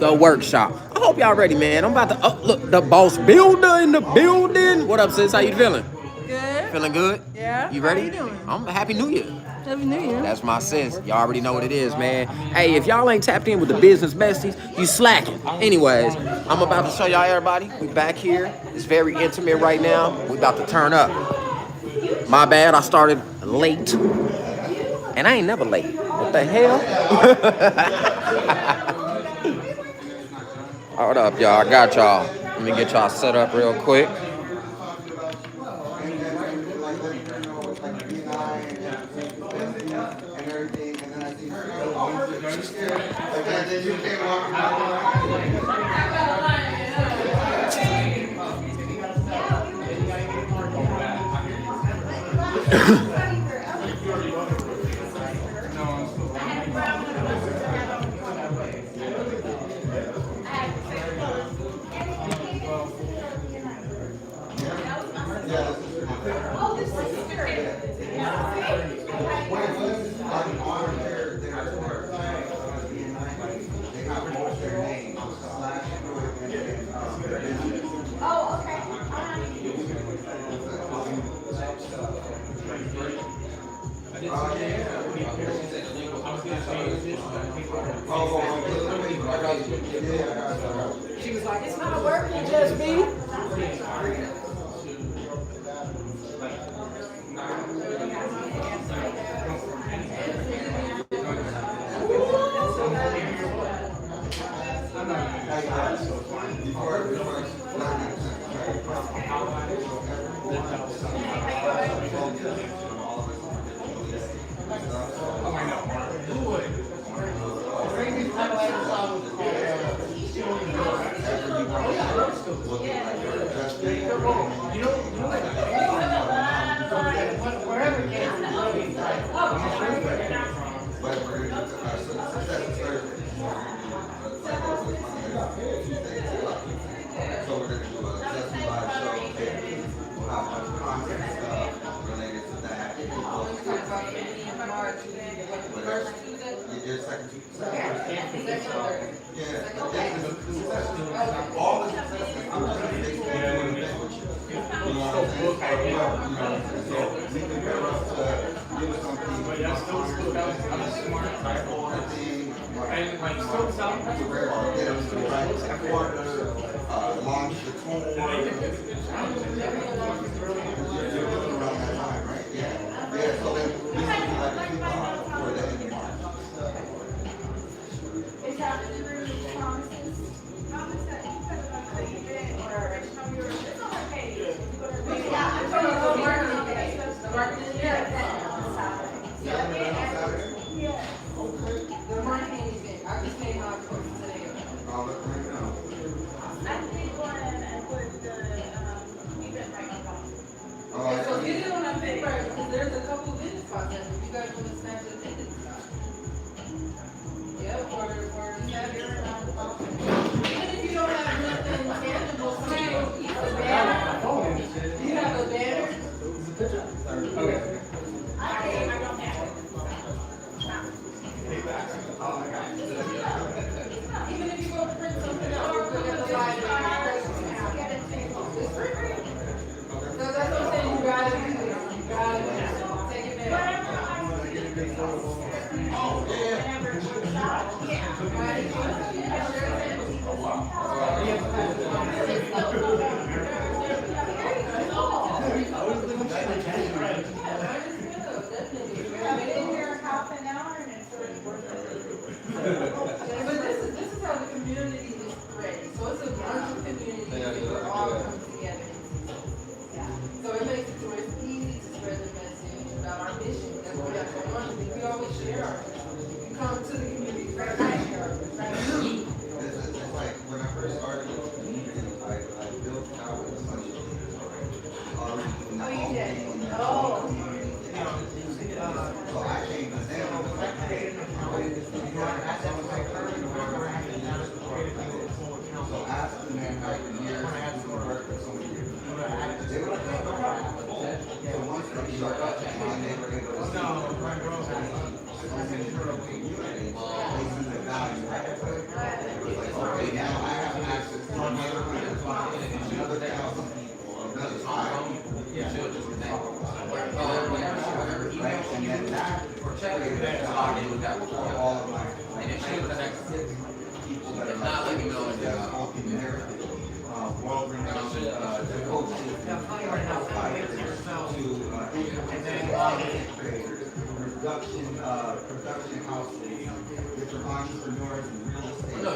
the workshop. I hope y'all ready, man. I'm about to look the boss builder in the building. What up, sis? How you feeling? Good. Feeling good? Yeah. You ready? How you doing? I'm Happy New Year. Happy New Year. That's my sis. Y'all already know what it is, man. Hey, if y'all ain't tapped in with the business besties, you slacking. Anyways, I'm about to show y'all everybody. We back here. It's very intimate right now. We about to turn up. My bad, I started late. And I ain't never late. What the hell? Hold up, y'all. I got y'all. Let me get y'all set up real quick. She was like, it's not working, just me. No,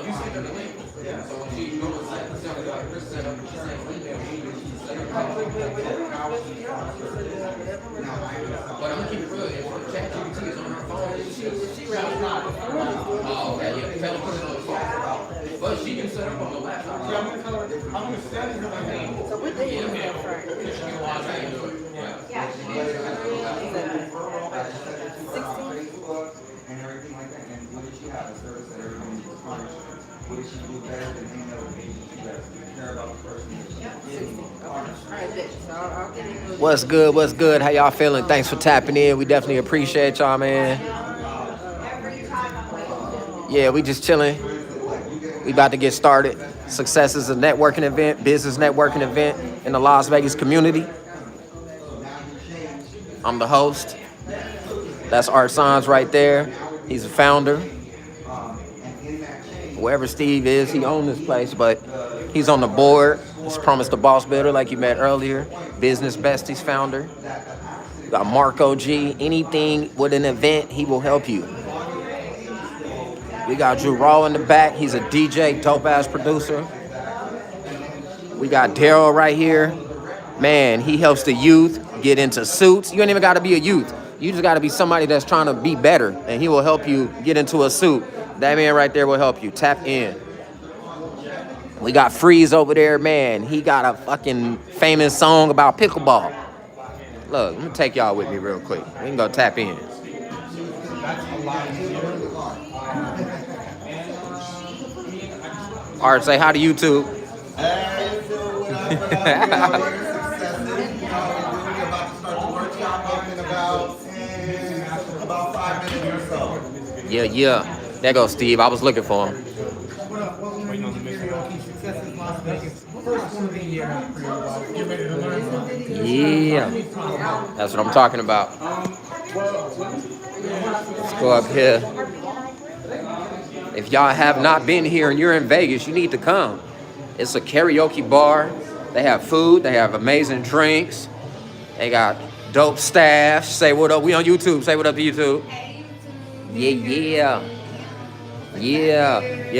you sent her the link. Yeah. So when she goes to set it up, Chris set up the same email. But I'm gonna keep it real. If ChatGPT is on her phone, she rather not. Oh, okay, yeah. Tell her put it on the phone. But she can set up on the laptop. Yeah, I'm gonna set it. So what day is that Friday? You can watch how you do it. Yeah. And everything like that. And what did she have? A service that everything was punished. What did she do better than any other agency that care about the person that she is? What's good? What's good? How y'all feeling? Thanks for tapping in. We definitely appreciate y'all, man. Yeah, we just chilling. We about to get started. Success is a networking event, business networking event in the Las Vegas community. I'm the host. That's Art Sanz right there. He's a founder. Wherever Steve is, he owns this place, but he's on the board. He's Promise the Boss Builder, like you met earlier. Business Besties founder. We got Marco G. Anything with an event, he will help you. We got Drew Raw in the back. He's a DJ, dope-ass producer. We got Daryl right here. Man, he helps the youth get into suits. You ain't even got to be a youth. You just got to be somebody that's trying to be better, and he will help you get into a suit. That man right there will help you. Tap in. We got Freeze over there, man. He got a fucking famous song about pickleball. Look, let me take y'all with me real quick. We can go tap in. Art, say hi to YouTube. Yeah. There goes Steve. I was looking for him. Yeah. That's what I'm talking about. Let's go up here. If y'all have not been here and you're in Vegas, you need to come. It's a karaoke bar. They have food. They have amazing drinks. They got dope staff. Say what up. We on YouTube. Say what up to YouTube. Yeah.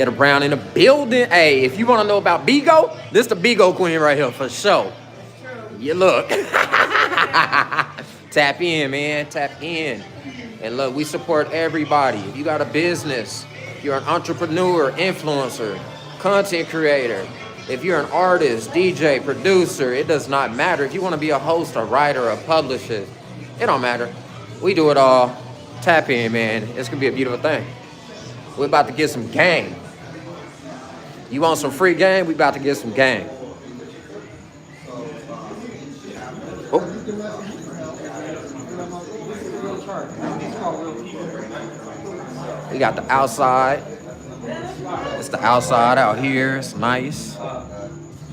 The Brown in the building. Hey, if you want to know about Bigo, this the Bigo queen right here for sure. Yeah, look. Tap in, man. Tap in. And look, we support everybody. If you got a business, if you're an entrepreneur, influencer, content creator, if you're an artist, DJ, producer, it does not matter. If you want to be a host, a writer, a publisher, it don't matter. We do it all. Tap in, man. It's going to be a beautiful thing. We're about to get some game. You want some free game? We about to get some game. Oh. We got the outside. It's the outside out here. It's nice.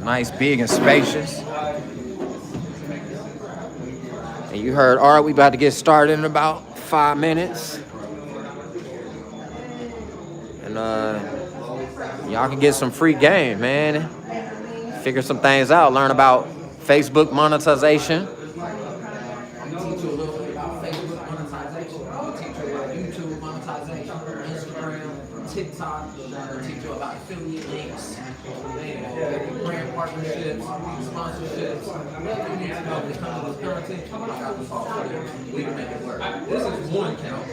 Nice, big, and spacious. And you heard, all right, we about to get started in about 5 minutes. And y'all can get some free game, man. Figure some things out. Learn about Facebook monetization. I'm gonna teach you a little bit about Facebook monetization. I'm gonna teach you about YouTube monetization, Instagram, TikTok. I'm gonna teach you about affiliate links, brand partnerships, sponsorships. Whatever you need to know when it comes to this content, I got this all for you. We can make it work. This is one count.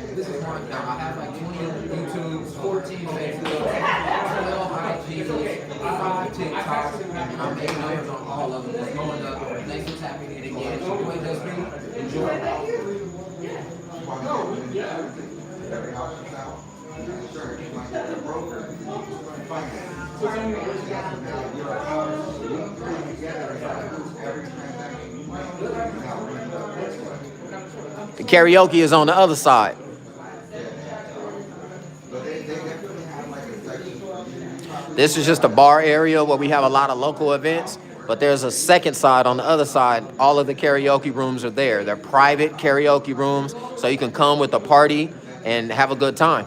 I have like 20 YouTubes, 14 Facebook, 12 IGs, 5 TikToks, and I'm making numbers on all of them. It's going up. Thanks for tapping in again. Enjoy this week. Enjoy. The karaoke is on the other side. This is just a bar area where we have a lot of local events, but there's a second side on the other side. All of the karaoke rooms are there. They're private karaoke rooms, so you can come with a party and have a good time.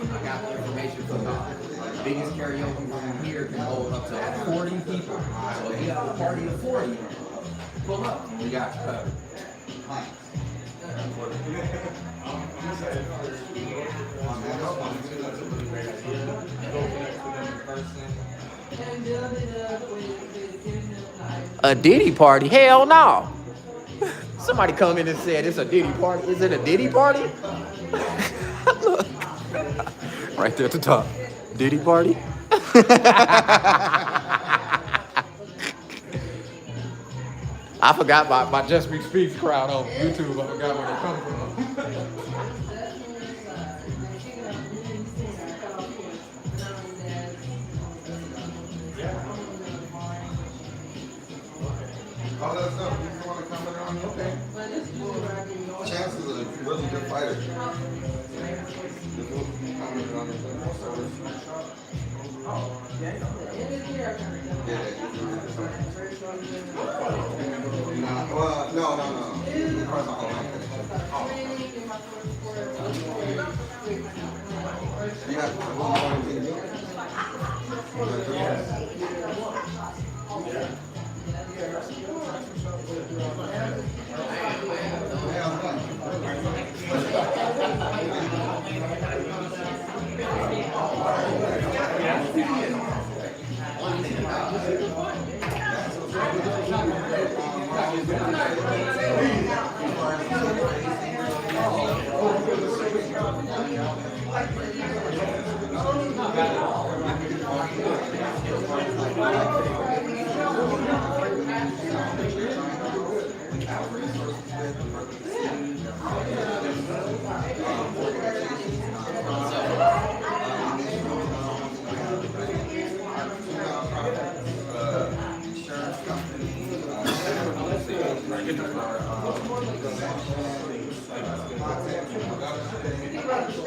I got the information from the biggest karaoke room here can hold up to 40 people. So if you have a party of 40, pull up. We got you covered. A Diddy party? Hell no. Somebody come in and said it's a Diddy party. Is it a Diddy party? Look. Right there at the top. Diddy party? I forgot my Just Speak Speaks crowd on YouTube. I forgot where they come from. Oh, that's up. You want to comment on? Okay. Chance is a really good fighter. No.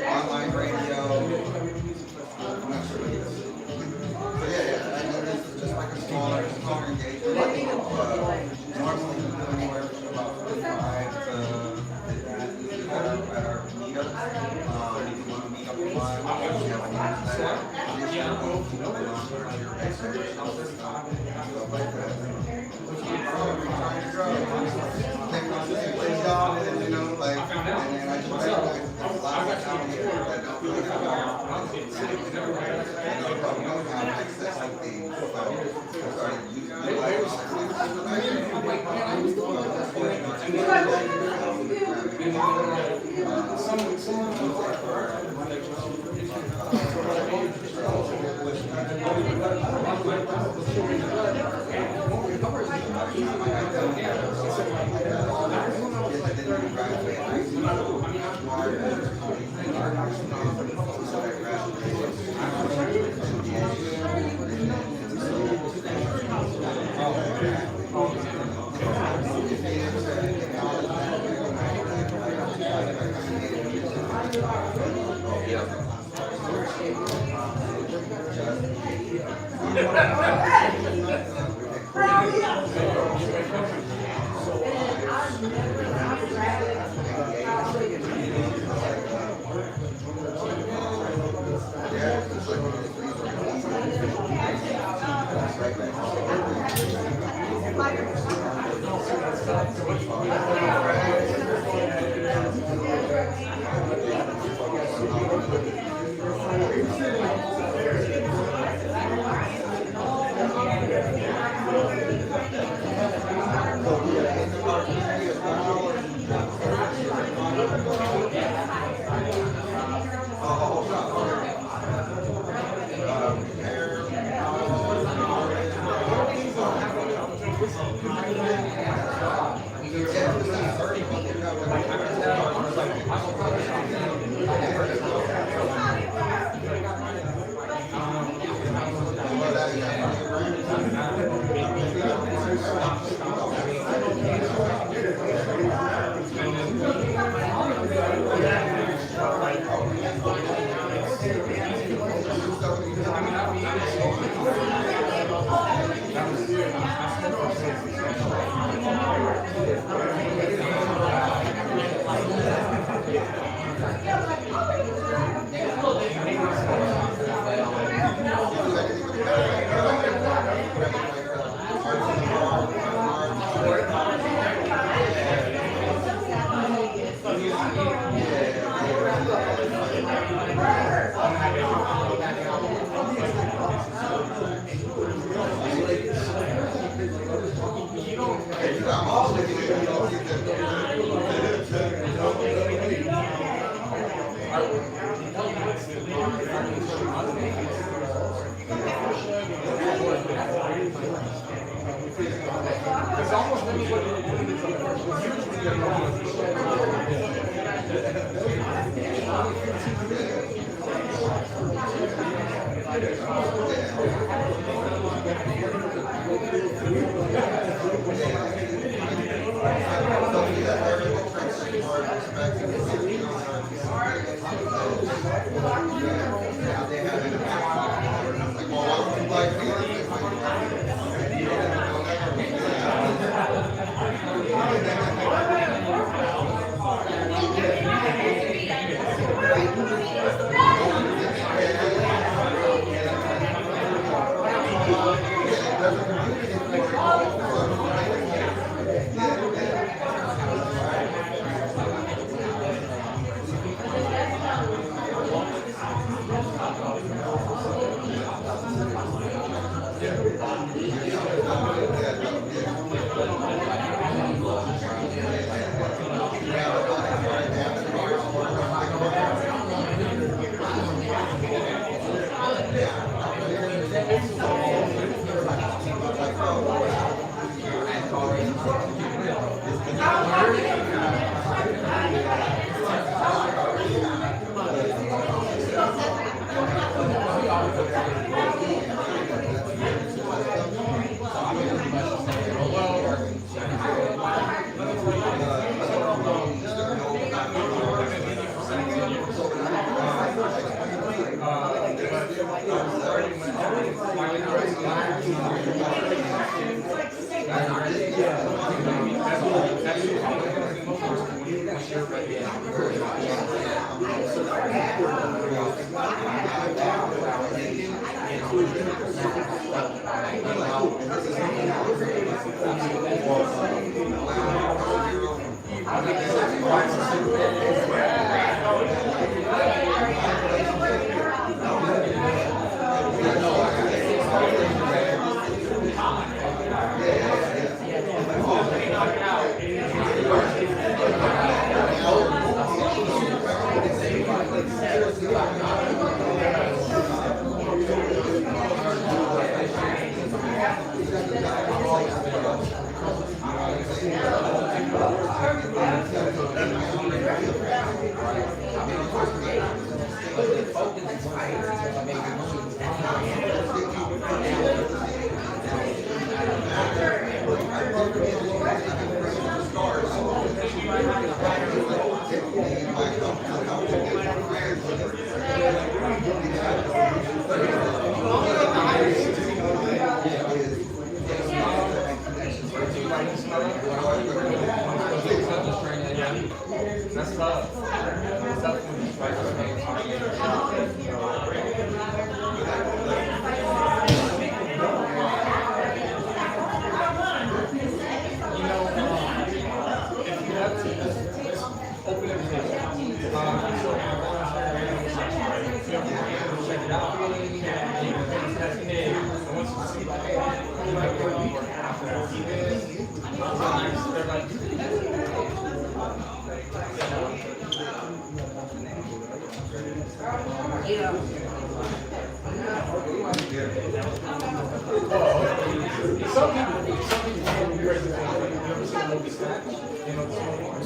Online radio. I'm not sure what it is. So yeah, and then this is just like a smaller engagement. Normally we do anywhere from about 45 to at our meetups. If you want to meet up online, we have a newsletter. Stuff like that. We're trying to grow. Technology plays down, and you know, like, and I just like a lot of down here that don't really have don't have access to things. So I started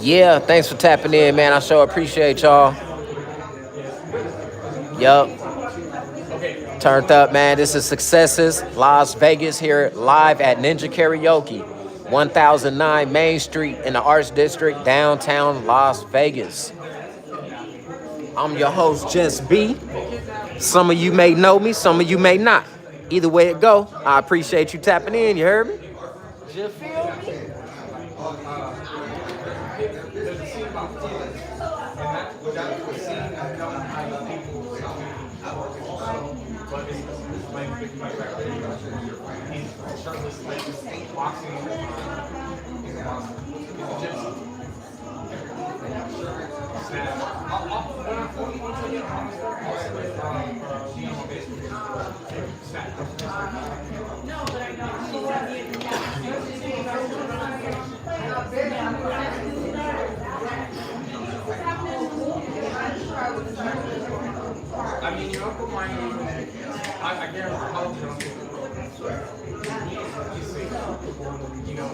Yeah, thanks for tapping in, man. I sure appreciate y'all. Yup. Turned up, man. This is Successes, Las Vegas, here live at Ninja Karaoke, 1009 Main Street in the Arts District, downtown Las Vegas. I'm your host, Just B. Some of you may know me, some of you may not. Either way it go, I appreciate you tapping in, you heard me? You feel me? I mean, your uncle might I guarantee how you don't think you see, you know,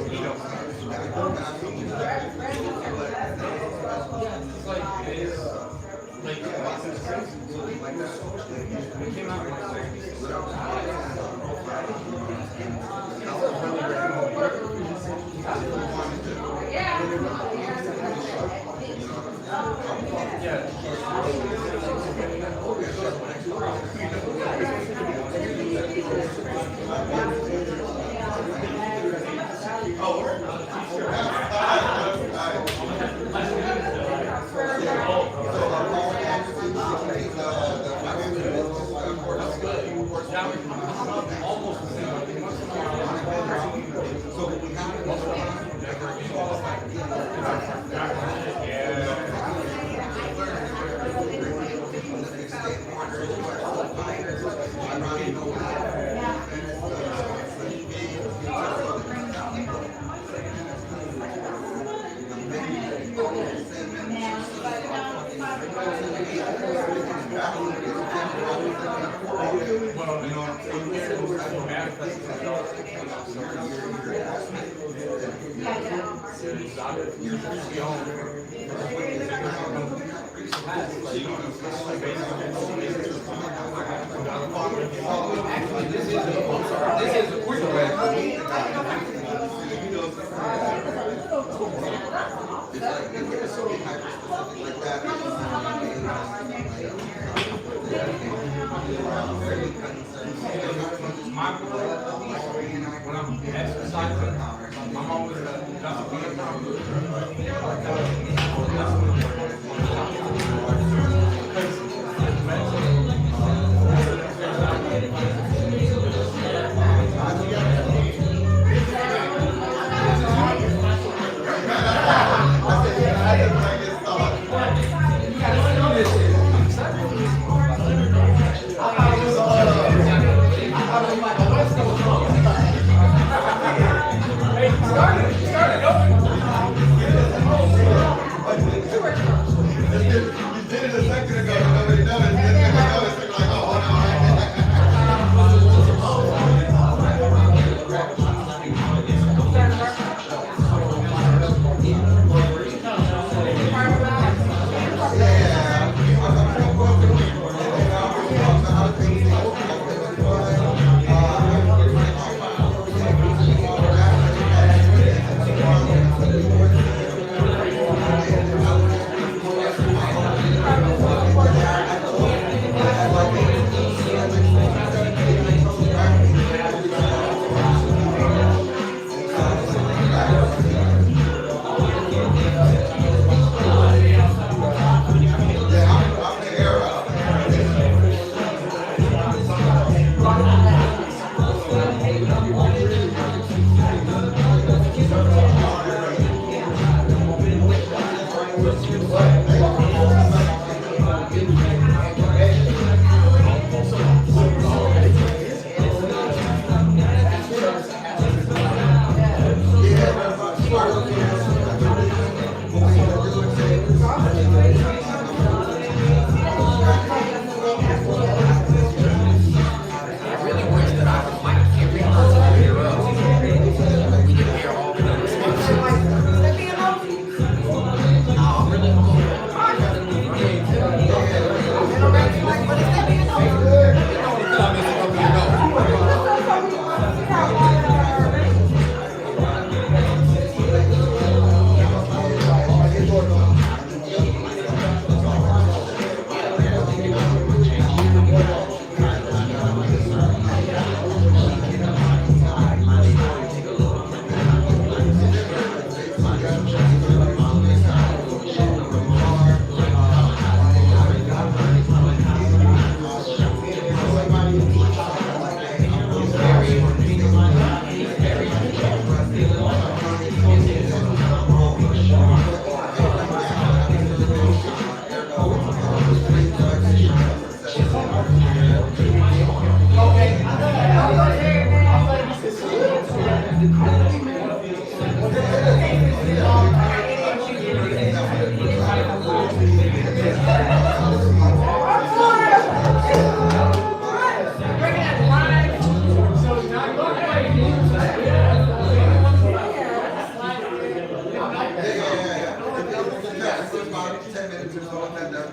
just about 10 minutes or so with that done.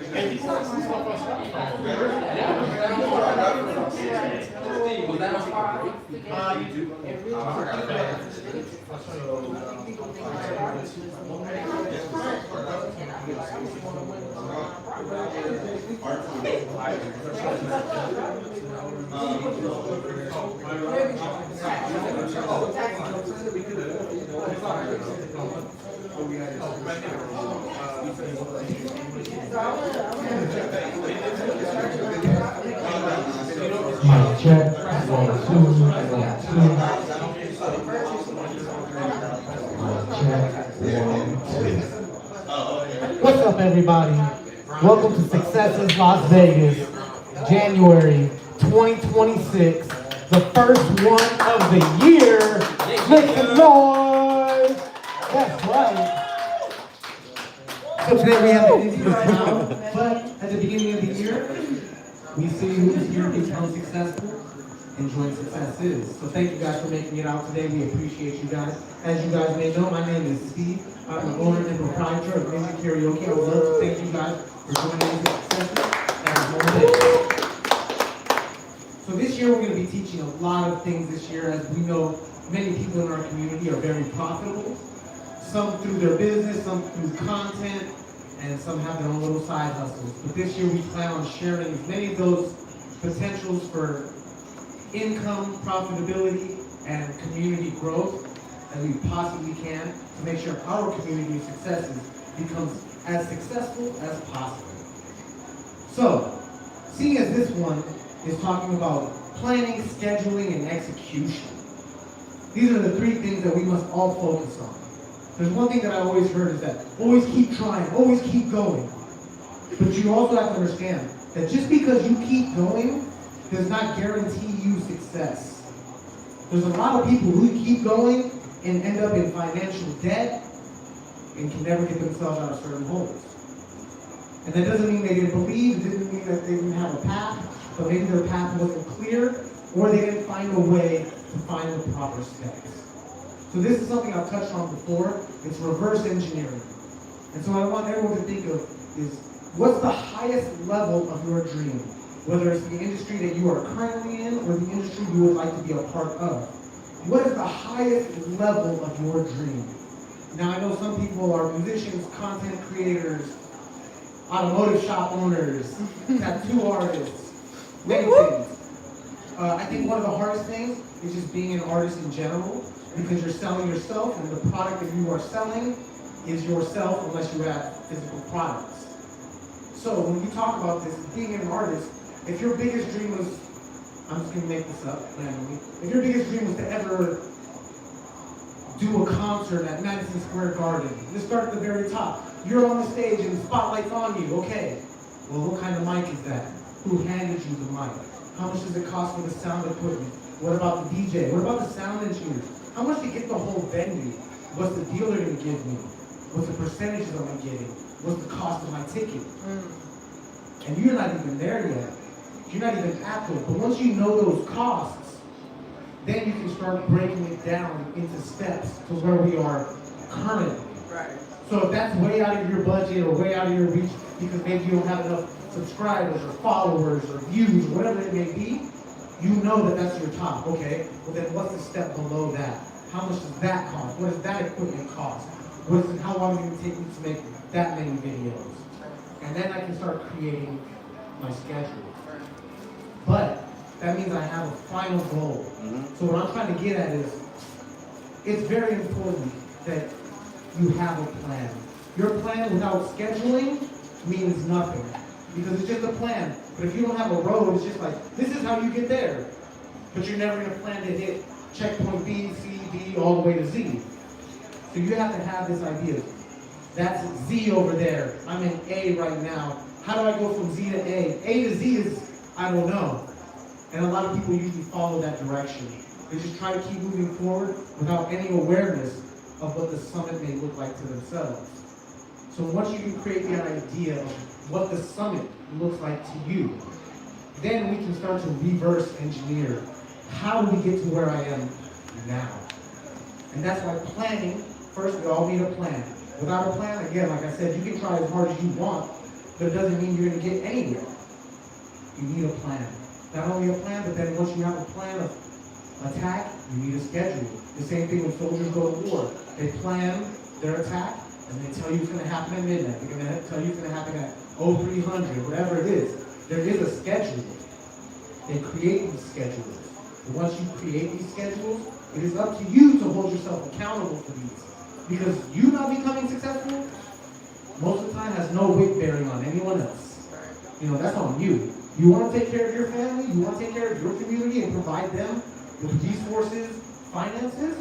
Was that on fire? Mic check, 1, 2, 1, 2. Mic check, 1, 2. What's up, everybody? Welcome to Successes Las Vegas, January 2026, the first one of the year. Make some noise! That's right. So today we have an easy right now, but at the beginning of the year, we see who's here become successful and join Success is. So thank you guys for making it out today. We appreciate you guys. As you guys may know, my name is Steve. I'm the owner and proprietor of Ninja Karaoke. I would love to thank you guys for joining us at Success and So this year we're going to be teaching a lot of things this year. As we know, many people in our community are very profitable. Some through their business, some through content, and some have their own little side hustles. But this year we plan on sharing as many of those potentials for income, profitability, and community growth as we possibly can to make sure our community of successes becomes as successful as possible. So, seeing as this one is talking about planning, scheduling, and execution, these are the three things that we must all focus on. There's one thing that I always heard is that always keep trying, always keep going. But you also have to understand that just because you keep going does not guarantee you success. There's a lot of people who keep going and end up in financial debt and can never get themselves out of certain holes. And that doesn't mean they didn't believe, it doesn't mean that they didn't have a path, but maybe their path wasn't clear, or they didn't find a way to find the proper steps. So this is something I've touched on before. It's reverse engineering. And so what I want everyone to think of is, what's the highest level of your dream? Whether it's the industry that you are currently in or the industry you would like to be a part of. What is the highest level of your dream? Now I know some people are musicians, content creators, automotive shop owners, tattoo artists, many things. I think one of the hardest things is just being an artist in general, because you're selling yourself, and the product that you are selling is yourself unless you have physical products. So when you talk about this, being an artist, if your biggest dream was, I'm just going to make this up randomly, if your biggest dream was to ever do a concert at Madison Square Garden, let's start at the very top. You're on the stage and the spotlight's on you, okay. Well, what kind of mic is that? Who handed you the mic? How much does it cost for the sound equipment? What about the DJ? What about the sound engineers? How much to get the whole venue? What's the deal they're going to give me? What's the percentages am I getting? What's the cost of my ticket? And you're not even there yet. You're not even at those. But once you know those costs, then you can start breaking it down into steps to where we are currently. Right. So if that's way out of your budget or way out of your reach because maybe you don't have enough subscribers or followers or views or whatever it may be, you know that that's your top. Okay, well then what's the step below that? How much does that cost? What does that equipment cost? How long is it going to take me to make that many videos? And then I can start creating my schedule. But that means I have a final goal. So what I'm trying to get at is, it's very important that you have a plan. Your plan without scheduling means nothing, because it's just a plan. But if you don't have a road, it's just like, this is how you get there. But you're never going to plan to hit checkpoint B, C, D, all the way to Z. So you have to have this idea. That's Z over there. I'm in A right now. How do I go from Z to A? A to Z is, I don't know. And a lot of people usually follow that direction. They just try to keep moving forward without any awareness of what the summit may look like to themselves. So once you can create the idea of what the summit looks like to you, then we can start to reverse engineer. How do we get to where I am now? And that's why planning, first we all need a plan. Without a plan, again, like I said, you can try as hard as you want, but it doesn't mean you're going to get anywhere. You need a plan. Not only a plan, but then once you have a plan of attack, you need a schedule. The same thing when soldiers go to war. They plan their attack, and they tell you it's going to happen at midnight. They're going to tell you it's going to happen at 0300, whatever it is. There is a schedule. They create these schedules. And once you create these schedules, it is up to you to hold yourself accountable for these. Because you not becoming successful, most of the time has no weight bearing on anyone else. You know, that's on you. You want to take care of your family, you want to take care of your community and provide them with resources, finances,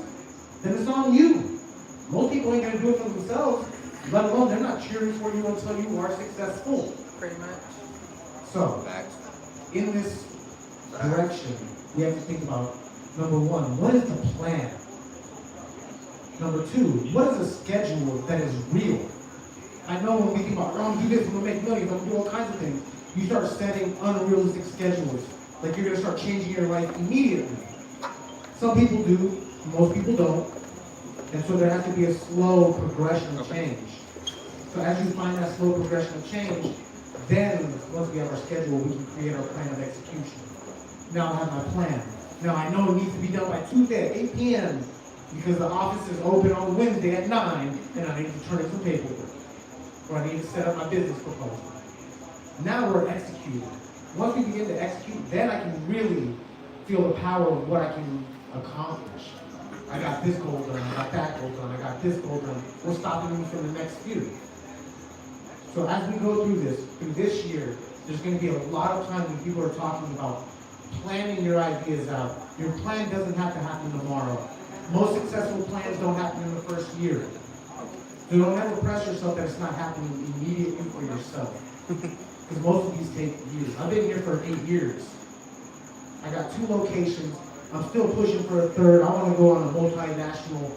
then it's on you. Most people ain't going to do it for themselves, let alone they're not cheering for you until you are successful. Pretty much. So, in this direction, we have to think about, number one, what is the plan? Number two, what is a schedule that is real? I know when we think about, oh, I'm going to do this, I'm going to make millions, I'm going to do all kinds of things. You start setting unrealistic schedules. Like you're going to start changing your life immediately. Some people do, most people don't. And so there has to be a slow progression of change. So as you find that slow progression of change, then once we have our schedule, we can create our plan of execution. Now I have my plan. Now I know it needs to be done by Tuesday at 8 p.m. because the office is open on Wednesday at 9 and I need to turn in some paperwork. Or I need to set up my business proposal. Now we're executing. Once we begin to execute, then I can really feel the power of what I can accomplish. I got this goal done, I got that goal done, I got this goal done. What's stopping me from the next few? So as we go through this year, there's going to be a lot of times when people are talking about planning your ideas out. Your plan doesn't have to happen tomorrow. Most successful plans don't happen in the first year. So don't ever press yourself that it's not happening immediately for yourself. Because most of these take years. I've been here for 8 years. I got 2 locations. I'm still pushing for a third. I want to go on a multinational,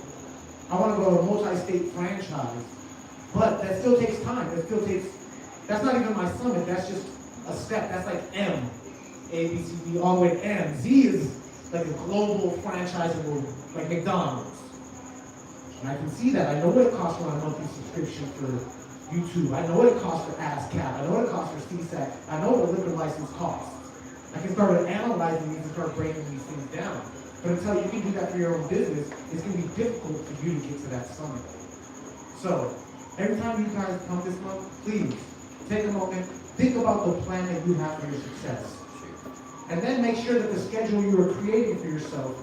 I want to go on a multi-state franchise. But that still takes time. That's not even my summit. That's just a step. That's like M. A, B, C, D, all the way to M. Z is like a global franchise, like McDonald's. And I can see that. I know what it costs for a monthly subscription for YouTube. I know what it costs for ASCAP. I know what it costs for CSAC. I know what a liquor license costs. I can start analyzing these and start breaking these things down. But until you can do that for your own business, it's going to be difficult for you to get to that summit. So, every time you guys come this month, please take a moment, think about the plan that you have for your success. And then make sure that the schedule you are creating for yourself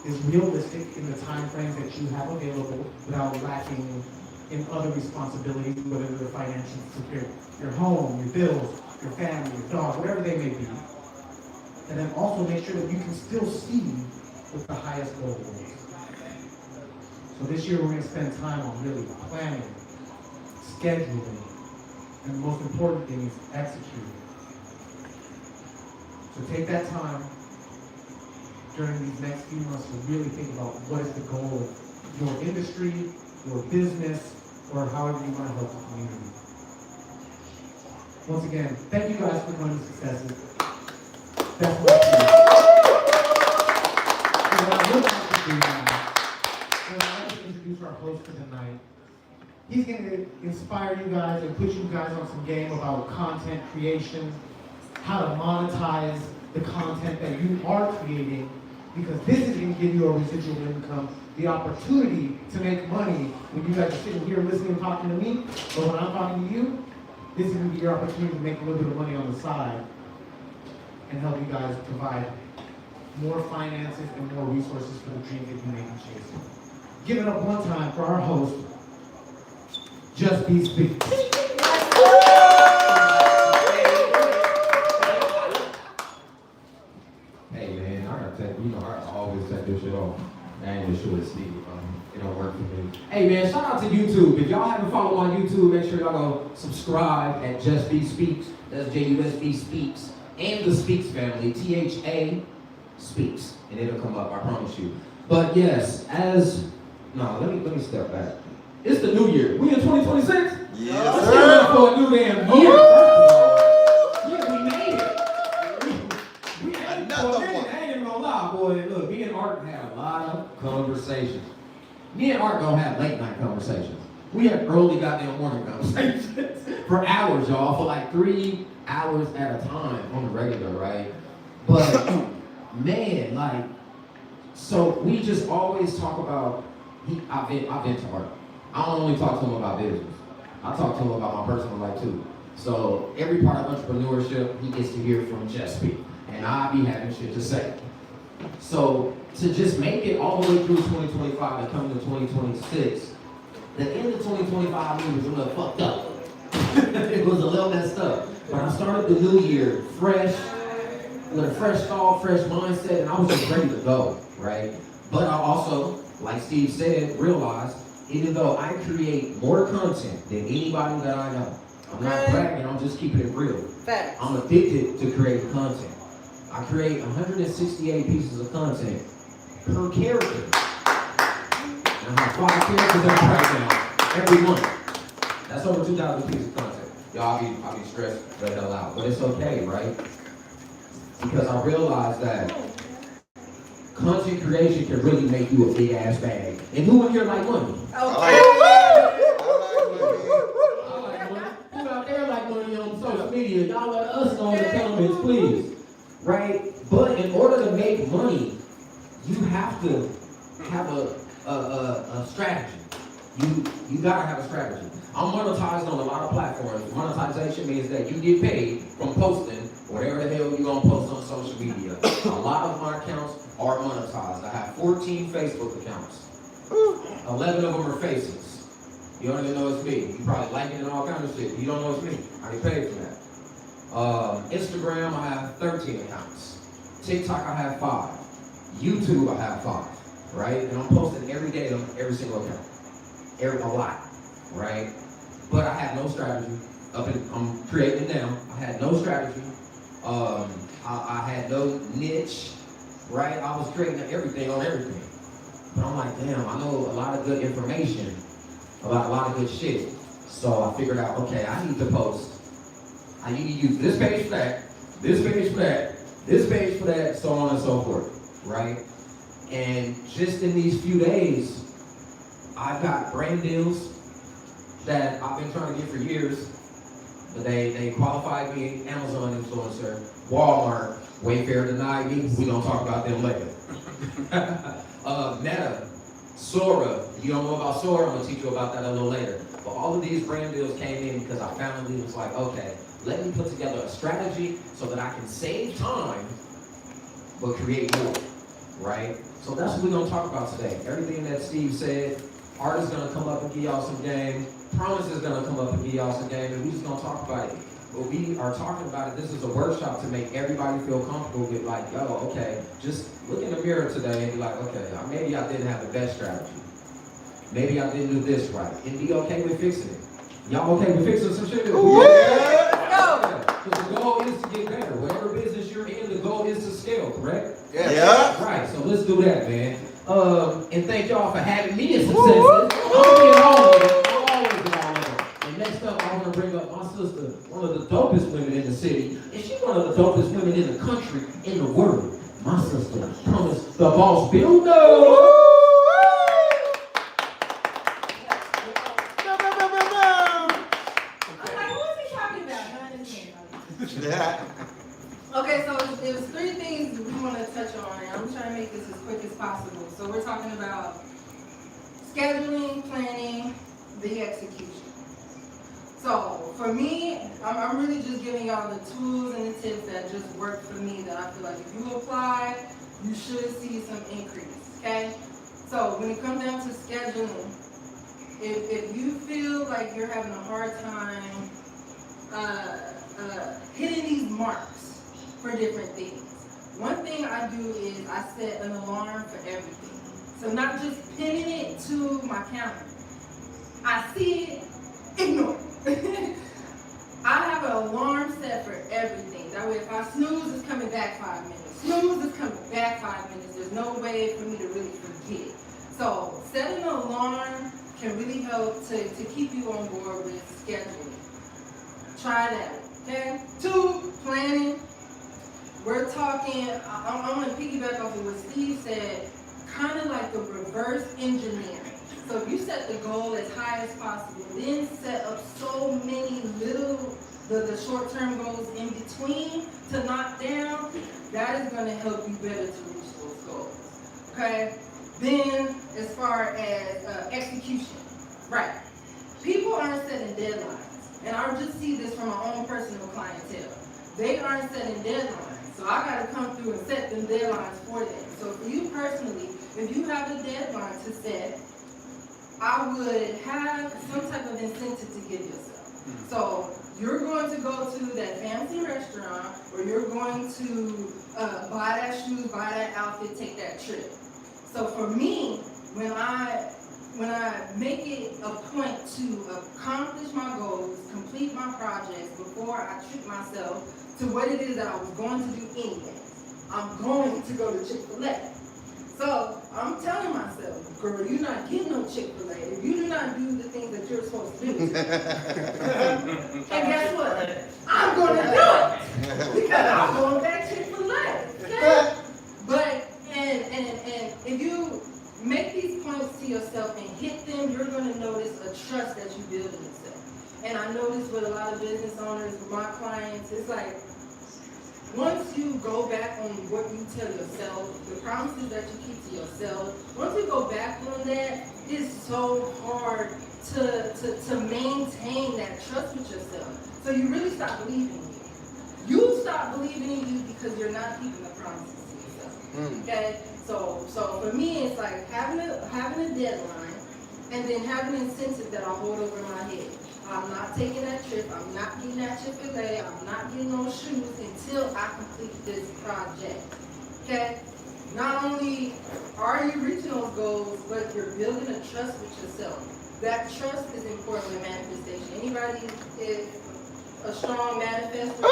is realistic in the time frames that you have available without lacking in other responsibilities, whether they're financial, your home, your bills, your family, your dog, whatever they may be. And then also make sure that you can still see what the highest goal is. So this year we're going to spend time on really planning, scheduling, and the most important thing is executing. So take that time during these next few months to really think about what is the goal of your industry, your business, or however you want to help the community. Once again, thank you guys for coming to Successes. That's what I would like to do now, I'd like to introduce our host for the night. He's going to inspire you guys and put you guys on some game about content creation, how to monetize the content that you are creating, because this is going to give you a residual income, the opportunity to make money when you guys are sitting here listening and talking to me, but when I'm talking to you, this is going to be your opportunity to make a little bit of money on the side and help you guys provide more finances and more resources for the dreams that you may be chasing. Give it up one time for our host, Just Be Speak. Hey man, I gotta tell you, I always take this shit off. I ain't just sure to see. It don't work for me. Hey man, shout out to YouTube. If y'all haven't followed on YouTube, make sure y'all go subscribe at Just Be Speaks. That's JUSB Speaks. And the Speaks family, THA Speaks. And it'll come up, I promise you. But yes, let me step back. It's the new year. We in 2026? Yes, Let's sir. get ready for a new damn year. Yeah, we made it. We made it for a minute. I ain't even gonna lie, boy. Look, me and Art had a lot of conversations. Me and Art gonna have late night conversations. We had early goddamn morning conversations for hours, y'all, for like 3 hours at a time on the regular, right? But man, like, so we just always talk about, I've been to Art. I don't only talk to him about business. I talk to him about my personal life too. So every part of entrepreneurship, he gets to hear from just me. And I be having shit to say. So to just make it all the way through 2025 and come to 2026, the end of 2025 was a little fucked up. It was a little messed up. But I started the new year fresh, with a fresh thought, fresh mindset, and I was just ready to go, right? But I also, like Steve said, realized even though I create more content than anybody that I know, I'm not bragging, I'm just keeping it real. Facts. I'm addicted to creating content. I create 168 pieces of content per character. And I have 5 characters right now, every month. That's over 2,000 pieces of content. Y'all, I'll be stressed the hell out, but it's okay, right? Because I realized that content creation can really make you a big ass bag. And who in here like money? Okay. I like money. Who out there like money on social media? Y'all let us know in the comments, please. Right? But in order to make money, you have to have a strategy. You gotta have a strategy. I'm monetized on a lot of platforms. Monetization means that you get paid from posting whatever the hell you're gonna post on social media. A lot of my accounts are monetized. I have 14 Facebook accounts. 11 of them are faces. You don't even know it's me. You probably like it and all kinds of shit. You don't know it's me. I get paid for that. Instagram, I have 13 accounts. TikTok, I have 5. YouTube, I have 5. Right? And I'm posting every day on every single account. A lot. Right? But I had no strategy. I'm creating it now. I had no strategy. I had no niche. Right? I was creating everything on everything. But I'm like, damn, I know a lot of good information about a lot of good shit. So I figured out, okay, I need to post. I need to use this page for that, this page for that, this page for that, so on and so forth, right? And just in these few days, I've got brand deals that I've been trying to get for years. But they qualified me, Amazon influencer, Walmart, Wayfair denied me. We don't talk about them later. Meta, Sora. You don't know about Sora, I'm gonna teach you about that a little later. But all of these brand deals came in because I finally was like, okay, let me put together a strategy so that I can save time, but create more, right? So that's what we're gonna talk about today. Everything that Steve said, Art is gonna come up and give y'all some game. Promise is gonna come up and give y'all some game, and we're just gonna talk about it. But we are talking about it. This is a workshop to make everybody feel comfortable with, like, yo, okay, just look in the mirror today and be like, okay, maybe I didn't have the best strategy. Maybe I didn't do this right. And be okay with fixing it. Y'all okay with fixing some shit? Yeah. Because the goal is to get better. Whatever business you're in, the goal is to scale, correct? Yeah. Right, so let's do that, man. And thank y'all for having me as success. I'm being all of it. I'm always in all of it. And next up, I want to bring up my sister, one of the dopest women in the city. And she's one of the dopest women in the country, in the world. My sister, Promise, the boss builder. Yeah. Okay, so it was 3 things we want to touch on, and I'm trying to make this as quick as possible. So we're talking about scheduling, planning, the execution. So for me, I'm really just giving y'all the tools and the tips that just work for me, that I feel like if you apply, you should see some increase, okay? So when it comes down to scheduling, if you feel like you're having a hard time hitting these marks for different things, one thing I do is I set an alarm for everything. So not just pinning it to my calendar. I see it, ignore it. I have an alarm set for everything. That way if I snooze, it's coming back 5 minutes. Snooze, it's coming back 5 minutes. There's no way for me to really forget. So setting an alarm can really help to keep you on board with scheduling. Try that, okay? 2, planning. We're talking, I want to piggyback off of what Steve said, kind of like the reverse engineering. So if you set the goal as high as possible, then set up so many little, the short-term goals in between to knock down, that is going to help you better to reach those goals. Okay? Then, as far as execution, right? People aren't setting deadlines, and I just see this from my own personal clientele. They aren't setting deadlines, so I got to come through and set them deadlines for them. So for you personally, if you have a deadline to set, I would have some type of incentive to give yourself. So you're going to go to that fancy restaurant, or you're going to buy that shoes, buy that outfit, take that trip. So for me, when I make it a point to accomplish my goals, complete my projects before I treat myself to what it is that I was going to do anyway, I'm going to go to Chick-fil-A. So I'm telling myself, girl, you're not getting no Chick-fil-A if you do not do the things that you're supposed to do. And guess what? I'm going to do it because I'm going back to Chick-fil-A. Okay? But and if you make these points to yourself and hit them, you're going to notice a trust that you build in yourself. And I notice with a lot of business owners, with my clients, it's like, once you go back on what you tell yourself, the promises that you keep to yourself, once you go back on that, it's so hard to maintain that trust with yourself. So you really stop believing in you. You stop believing in you because you're not keeping the promises to yourself. Okay? So for me, it's like having a deadline and then having an incentive that I hold over my head. I'm not taking that trip. I'm not getting that Chick-fil-A. I'm not getting those shoes until I complete this project. Okay? Not only are you reaching those goals, but you're building a trust with yourself. That trust is important in manifestation. Anybody is a strong manifester?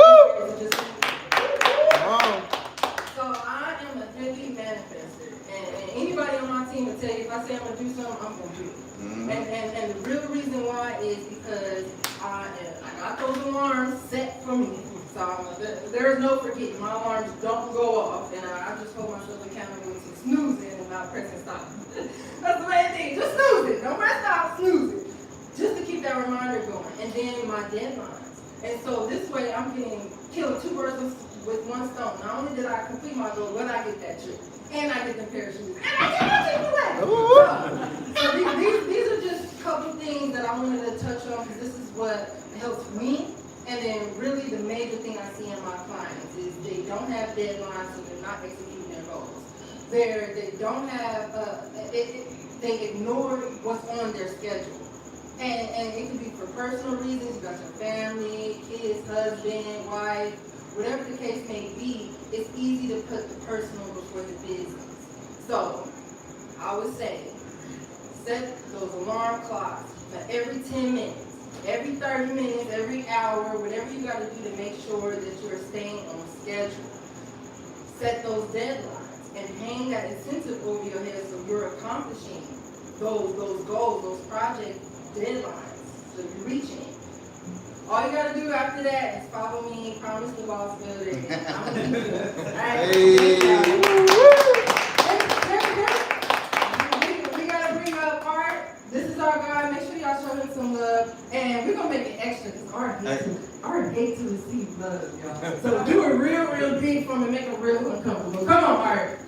So I am a heavy manifester. And anybody on my team will tell you, if I say I'm going to do something, I'm going to do it. And the real reason why is because I got those alarms set for me. So there's no forgetting. My alarms don't go off. And I just hold myself accountable to snoozing and not pressing stop. That's the main thing. Just snooze it. Don't press stop, snooze it. Just to keep that reminder going. And then my deadlines. And so this way I'm getting killed two birds with one stone. Not only did I complete my goal, but I get that trip. And I get the pair of shoes. And I get my Chick-fil-A. So these are just a couple things that I wanted to touch on because this is what helps me. And then really the major thing I see in my clients is they don't have deadlines, so they're not executing their goals. They don't have, they ignore what's on their schedule. And it can be for personal reasons. You got your family, kids, husband, wife, whatever the case may be, it's easy to put the personal before the business. So, I would say, set those alarm clocks for every 10 minutes, every 30 minutes, every hour, whatever you got to do to make sure that you're staying on schedule. Set those deadlines and hang that incentive over your head so you're accomplishing those goals, those project deadlines, so you're reaching it. All you gotta do after that is follow me, promise the boss building, and I'm gonna do it. Alright? We gotta bring up Art. This is our guy. Make sure y'all show him some love. And we're gonna make it extra because Art hates to receive love, y'all. So do it real deep for him and make him real uncomfortable. Come on, Art.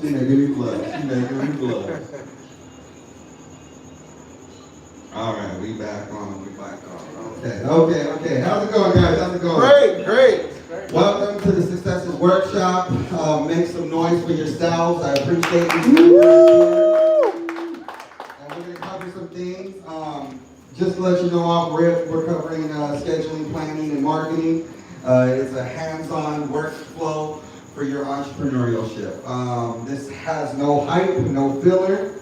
She making me blush. All right, we back on. Okay. How's it going, guys? Great. Welcome to the Successes Workshop. Make some noise for yourselves. I appreciate you. And we're going to cover some things. Just to let you know, we're covering scheduling, planning, and marketing. It's a hands-on workflow for your entrepreneurship. This has no hype, no filler.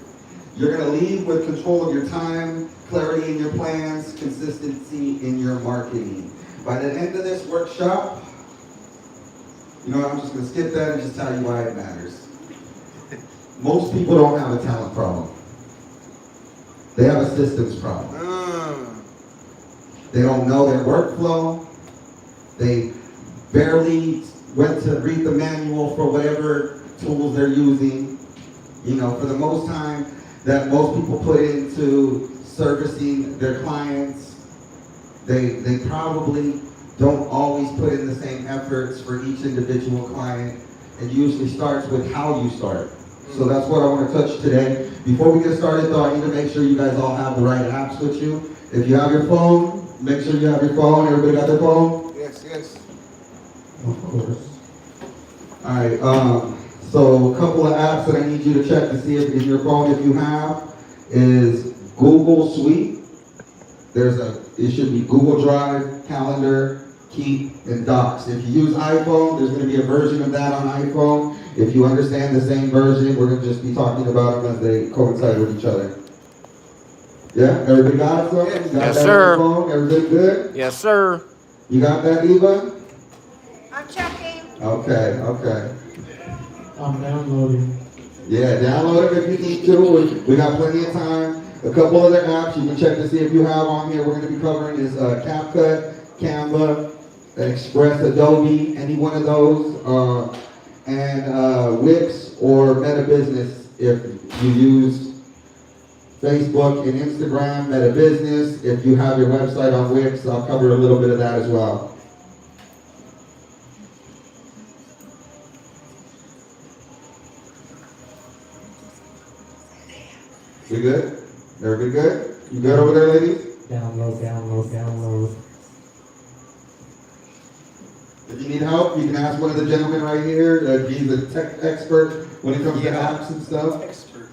You're going to leave with control of your time, clarity in your plans, consistency in your marketing. By the end of this workshop, you know what, I'm just going to skip that and just tell you why it matters. most people don't have a talent problem. They have a systems problem. They don't know their workflow. They barely went to read the manual for whatever tools they're using. You know, for the most time that most people put into servicing their clients, they probably don't always put in the same efforts for each individual client. It usually starts with how you start. So that's what I want to touch today. Before we get started though, I need to make sure you guys all have the right apps with you. If you have your phone, make sure you have your phone. Everybody got their phone? Yes, yes. Of course. All right, so a couple of apps that I need you to check to see if in your phone, if you have, is Google Suite. It should be Google Drive, Calendar, Keep, and Docs. If you use iPhone, there's going to be a version of that on iPhone. If you understand the same version, we're going to just be talking about them as they coincide with each other. Yeah, everybody got it? Got Yes, that sir. on your phone? Everything good? Yes, sir. You got that, Eva? I'm checking. Okay, okay. I'm downloading. Yeah, download it if you need to. We got plenty of time. A couple other apps you can check to see if you have on here. We're going to be covering is CapCut, Canva, Express, Adobe, any one of those, and Wix or Meta Business if you use Facebook and Instagram. Meta Business, if you have your website on Wix, I'll cover a little bit of that as well. We good? Everybody good? You good over there, ladies? Download. If you need help, you can ask one of the gentlemen right here. He's a tech expert when it comes to apps and stuff. Expert.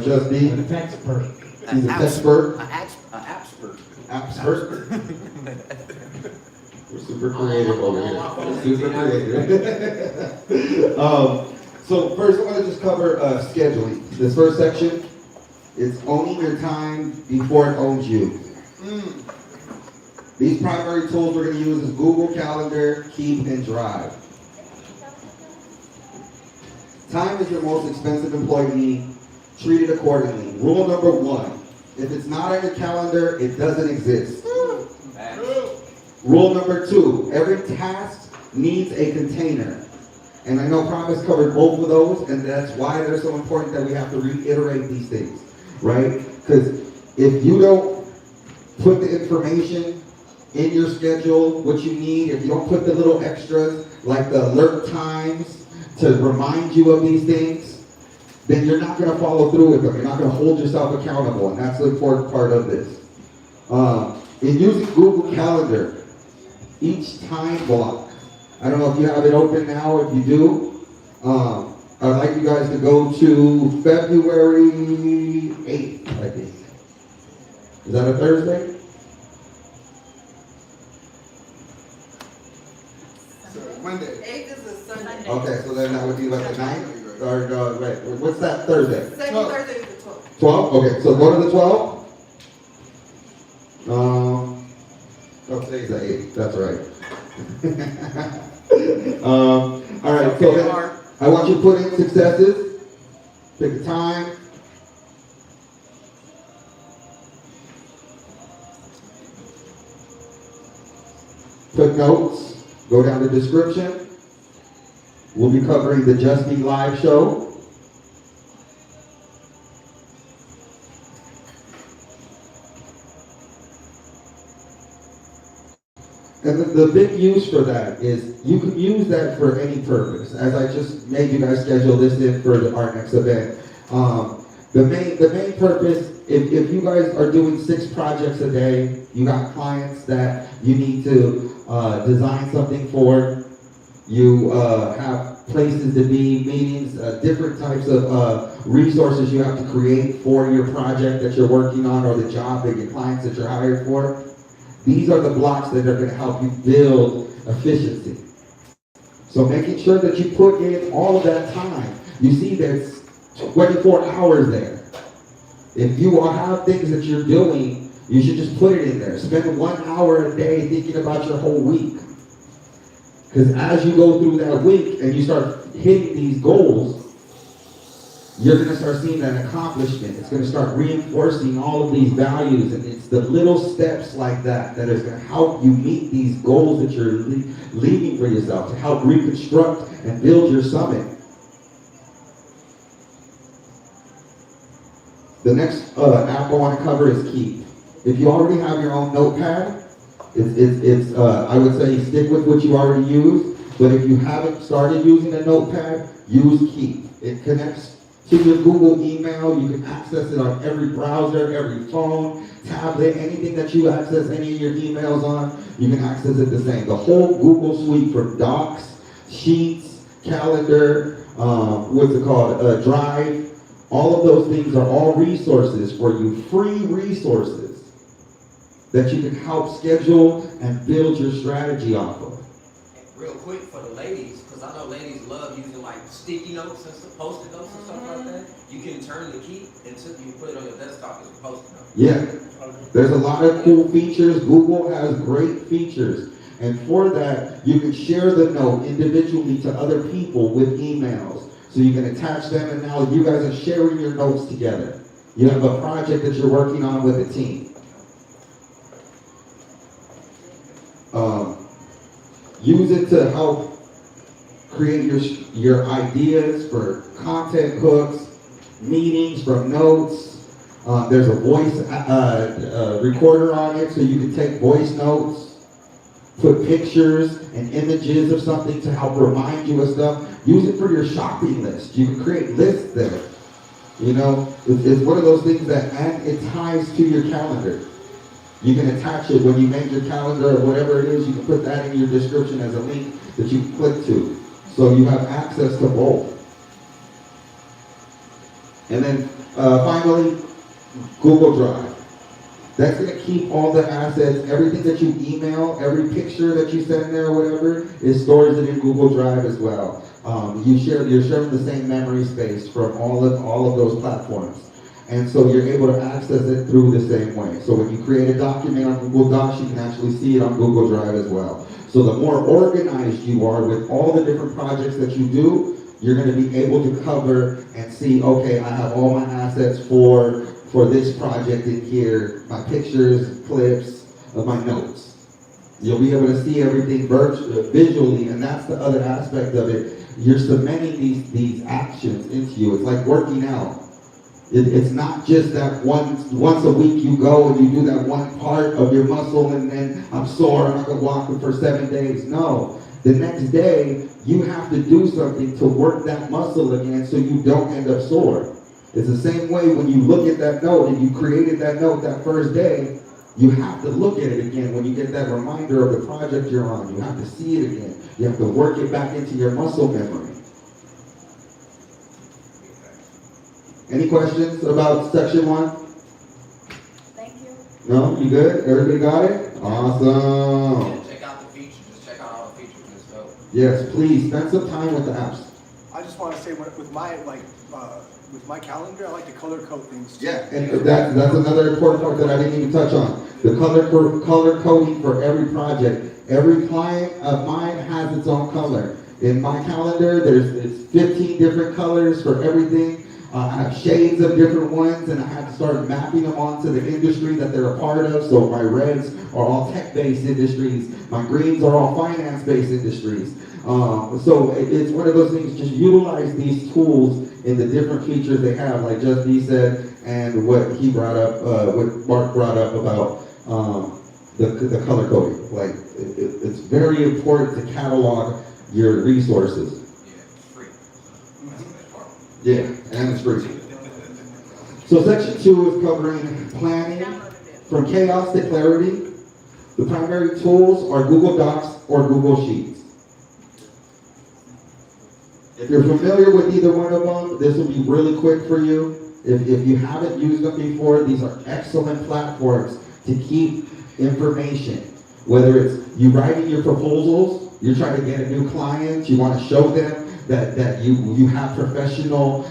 Just be. The expert. He's a expert. Appspert. Appspert. We're super creative over here. Super creative. So first I want to just cover scheduling. This first section, it's owning your time before it owns you. These primary tools we're going to use is Google Calendar, Keep, and Drive. Time is your most expensive employee. Treat it accordingly. Rule number 1, if it's not on your calendar, it doesn't exist. Rule number 2, every task needs a container. And I know Promise covered both of those, and that's why they're so important that we have to reiterate these things, right? Because if you don't put the information in your schedule, what you need, if you don't put the little extras, like the alert times, to remind you of these things, then you're not going to follow through with them. You're not going to hold yourself accountable, and that's the important part of this. In using Google Calendar, each time block, I don't know if you have it open now. If you do, I'd like you guys to go to February 8th, I think. Is that a Thursday? Monday. 8th is a Sunday. Okay, so then that would be like the 9th? Or, wait, what's that Thursday? Second Thursday is the 12th. 12? Okay, so go to the 12th. Today's the 8th, that's right. All right, so then I want you to put in successes, pick a time. Put notes, go down to description. We'll be covering the Just Be Live show. And the big use for that is you can use that for any purpose. As I just made you guys schedule this in for our next event. The main purpose, if you guys are doing 6 projects a day, you got clients that you need to design something for, you have places to be, meetings, different types of resources you have to create for your project that you're working on or the job that your clients that you're hired for. These are the blocks that are going to help you build efficiency. So making sure that you put in all of that time. You see there's 24 hours there. If you have things that you're doing, you should just put it in there. Spend 1 hour a day thinking about your whole week. Because as you go through that week and you start hitting these goals, you're going to start seeing an accomplishment. It's going to start reinforcing all of these values, and it's the little steps like that that is going to help you meet these goals that you're leaving for yourself, to help reconstruct and build your summit. The next app I want to cover is Keep. If you already have your own notepad, I would say stick with what you already use, but if you haven't started using a notepad, use Keep. It connects to your Google email. You can access it on every browser, every phone, tablet, anything that you access any of your emails on, you can access it the same. The whole Google suite from Docs, Sheets, Calendar, Drive, all of those things are all resources for you, free resources that you can help schedule and build your strategy off of. Real quick for the ladies, because I know ladies love using like sticky notes and stuff, post-it notes and stuff like that. You can turn the Keep until you put it on your desktop as a post-it note. Yeah, there's a lot of cool features. Google has great features. And for that, you can share the note individually to other people with emails. So you can attach them, and now you guys are sharing your notes together. You have a project that you're working on with a team. Use it to help create your ideas for content hooks, meetings from notes. There's a voice recorder on it, so you can take voice notes, put pictures and images of something to help remind you of stuff. Use it for your shopping list. You can create lists there. You know, it's one of those things that, and it ties to your calendar. You can attach it when you make your calendar or whatever it is. You can put that in your description as a link that you can click to. So you have access to both. And then finally, Google Drive. That's going to keep all the assets, everything that you email, every picture that you send there or whatever, it stores it in Google Drive as well. You're sharing the same memory space from all of those platforms. And so you're able to access it through the same way. So when you create a document on Google Docs, you can actually see it on Google Drive as well. So the more organized you are with all the different projects that you do, you're going to be able to cover and see, okay, I have all my assets for this project in here, my pictures, clips, of my notes. You'll be able to see everything visually, and that's the other aspect of it. You're cementing these actions into you. It's like working out. It's not just that once a week you go and you do that one part of your muscle and then I'm sore and I can walk for 7 days. No, the next day you have to do something to work that muscle again so you don't end up sore. It's the same way when you look at that note and you created that note that first day, you have to look at it again when you get that reminder of the project you're on. You have to see it again. You have to work it back into your muscle memory. Any questions about section 1? Thank you. No? You good? Everybody got it? Awesome. Yeah, check out the features. Just check out all the features and stuff. Yes, please spend some time with the apps. I just want to say, with my calendar, I like to color code things too. Yeah, and that's another important part that I didn't even touch on. The color coding for every project. Every client of mine has its own color. In my calendar, it's 15 different colors for everything. I have shades of different ones, and I have to start mapping them onto the industry that they're a part of. So my reds are all tech-based industries. My greens are all finance-based industries. So it's one of those things, just utilize these tools in the different features they have, like Just B said, and what he brought up, what Mark brought up about the color coding. Like, it's very important to catalog your resources. Yeah, and it's free. So section 2 is covering planning from chaos to clarity. The primary tools are Google Docs or Google Sheets. If you're familiar with either one of them, this will be really quick for you. If you haven't used them before, these are excellent platforms to keep information. Whether it's you writing your proposals, you're trying to get a new client, you want to show them that you have professional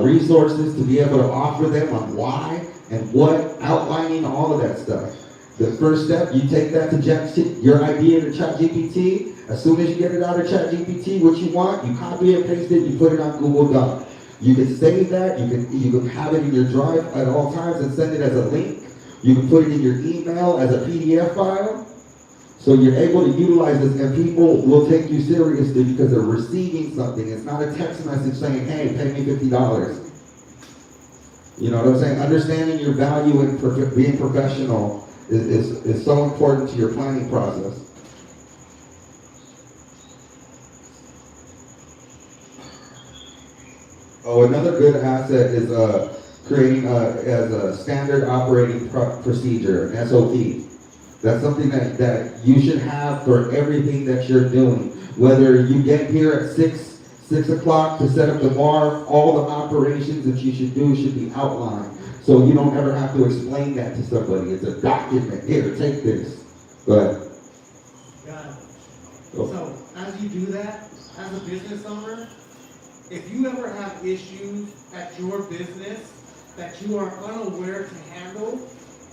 resources to be able to offer them on why and what, outlining all of that stuff. The first step, you take that to your idea to ChatGPT. As soon as you get it out of ChatGPT, what you want, you copy and paste it, you put it on Google Doc. You can save that, you can have it in your drive at all times and send it as a link. You can put it in your email as a PDF file. So you're able to utilize this, and people will take you seriously because they're receiving something. It's not a text message saying, hey, pay me $50. You know what I'm saying? Understanding your value and being professional is so important to your planning process. Oh, another good asset is creating as a standard operating procedure, an SOP. That's something that you should have for everything that you're doing. Whether you get here at 6 o'clock to set up the bar, all the operations that you should do should be outlined. So you don't ever have to explain that to somebody. It's a document. Here, take this. But Got it. So as you do that, as a business owner, if you ever have issues at your business that you are unaware to handle,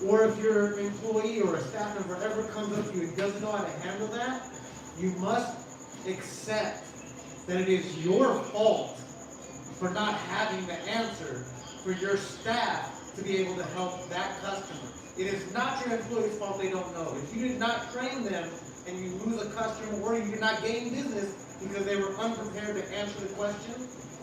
or if your employee or a staff member ever comes up to you and doesn't know how to handle that, you must accept that it is your fault for not having the answer for your staff to be able to help that customer. It is not your employee's fault they don't know. If you did not train them and you lose a customer or you did not gain business because they were unprepared to answer the question,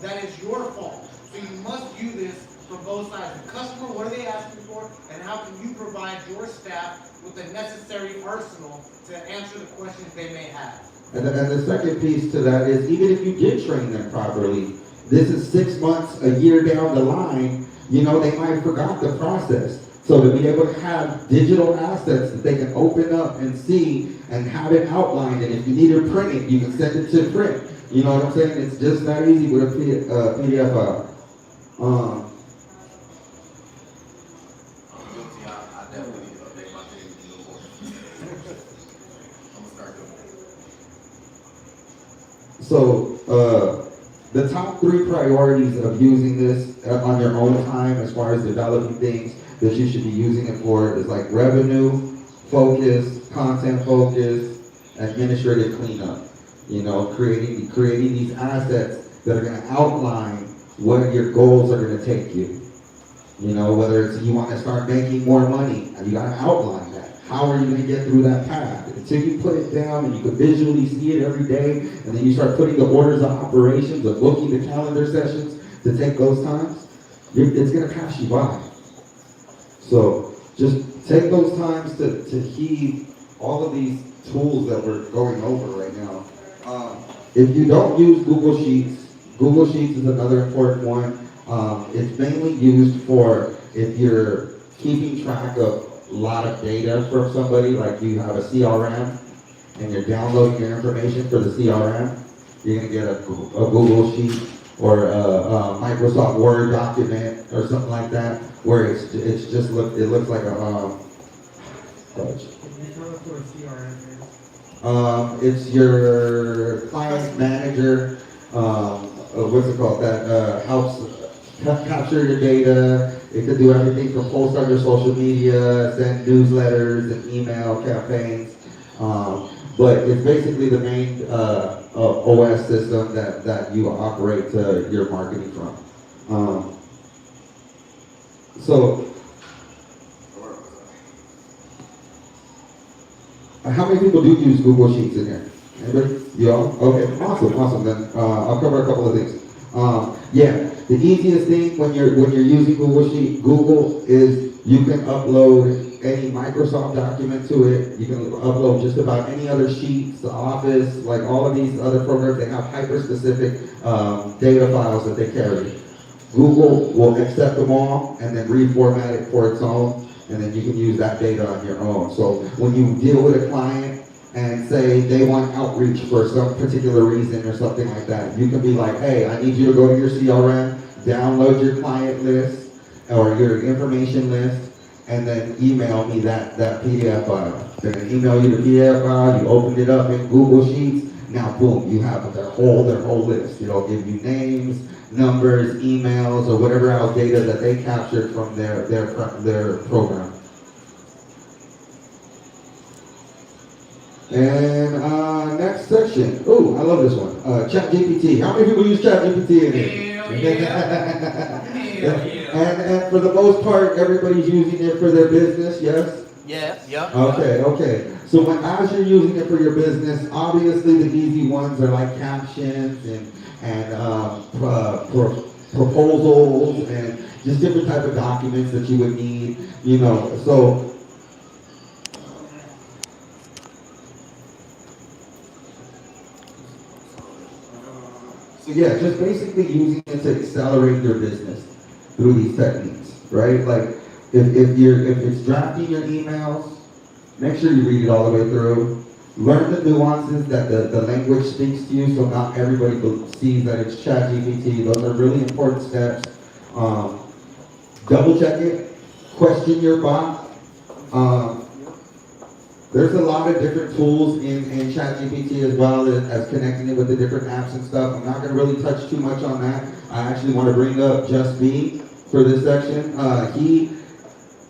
that is your fault. So you must view this from both sides. The customer, what are they asking for, and how can you provide your staff with the necessary arsenal to answer the questions they may have? And the second piece to that is, even if you did train them properly, this is 6 months, a year down the line, you know, they might have forgot the process. So to be able to have digital assets that they can open up and see and have it outlined, and if you need to print it, you can send it to print. You know what I'm saying? It's just that easy with a PDF file. I'm guilty. I definitely need to update my thing a little more. I'm gonna start doing it. So, the top 3 priorities of using this on your own time as far as developing things that you should be using it for is like revenue focus, content focus, administrative cleanup. You know, creating these assets that are going to outline what your goals are going to take you. You know, whether it's you want to start making more money, and you got to outline that. How are you going to get through that path? Until you put it down and you can visually see it every day, and then you start putting the orders of operations or booking the calendar sessions to take those times, it's going to pass you by. So just take those times to heed all of these tools that we're going over right now. If you don't use Google Sheets is another important one. It's mainly used for if you're keeping track of a lot of data from somebody, like you have a CRM and you're downloading your information for the CRM, you're going to get a Google Sheet or a Microsoft Word document or something like that, where it looks like a it's your client manager, what's it called, that helps capture your data. It could do everything from post on your social media, send newsletters and email campaigns. But it's basically the main OS system that you operate your marketing from. So, how many people do use Google Sheets in here? Anybody? You all? Okay, awesome. Then I'll cover a couple of things. Yeah, the easiest thing when you're using Google is you can upload any Microsoft document to it. You can upload just about any other sheets, the Office, like all of these other programs. They have hyper-specific data files that they carry. Google will accept them all and then reformat it for its own, and then you can use that data on your own. So when you deal with a client and say they want outreach for some particular reason or something like that, you can be like, hey, I need you to go to your CRM, download your client list or your information list, and then email me that PDF file. They're gonna email you the PDF file, you open it up in Google Sheets, now boom, you have their whole list. It'll give you names, numbers, emails, or whatever else data that they captured from their program. And next section. Oh, I love this one. ChatGPT. How many people use ChatGPT in here? Hell yeah. Hell yeah. And for the most part, everybody's using it for their business, yes? Yeah, yep. Okay. So as you're using it for your business, obviously the easy ones are like captions and proposals and just different type of documents that you would need, you know. So yeah, just basically using it to accelerate your business through these techniques, right? Like if it's drafting your emails, make sure you read it all the way through. Learn the nuances that the language speaks to you, so not everybody sees that it's ChatGPT. Those are really important steps. Double check it. Question your bot. There's a lot of different tools in ChatGPT as well as connecting it with the different apps and stuff. I'm not going to really touch too much on that. I actually want to bring up Just B for this section. He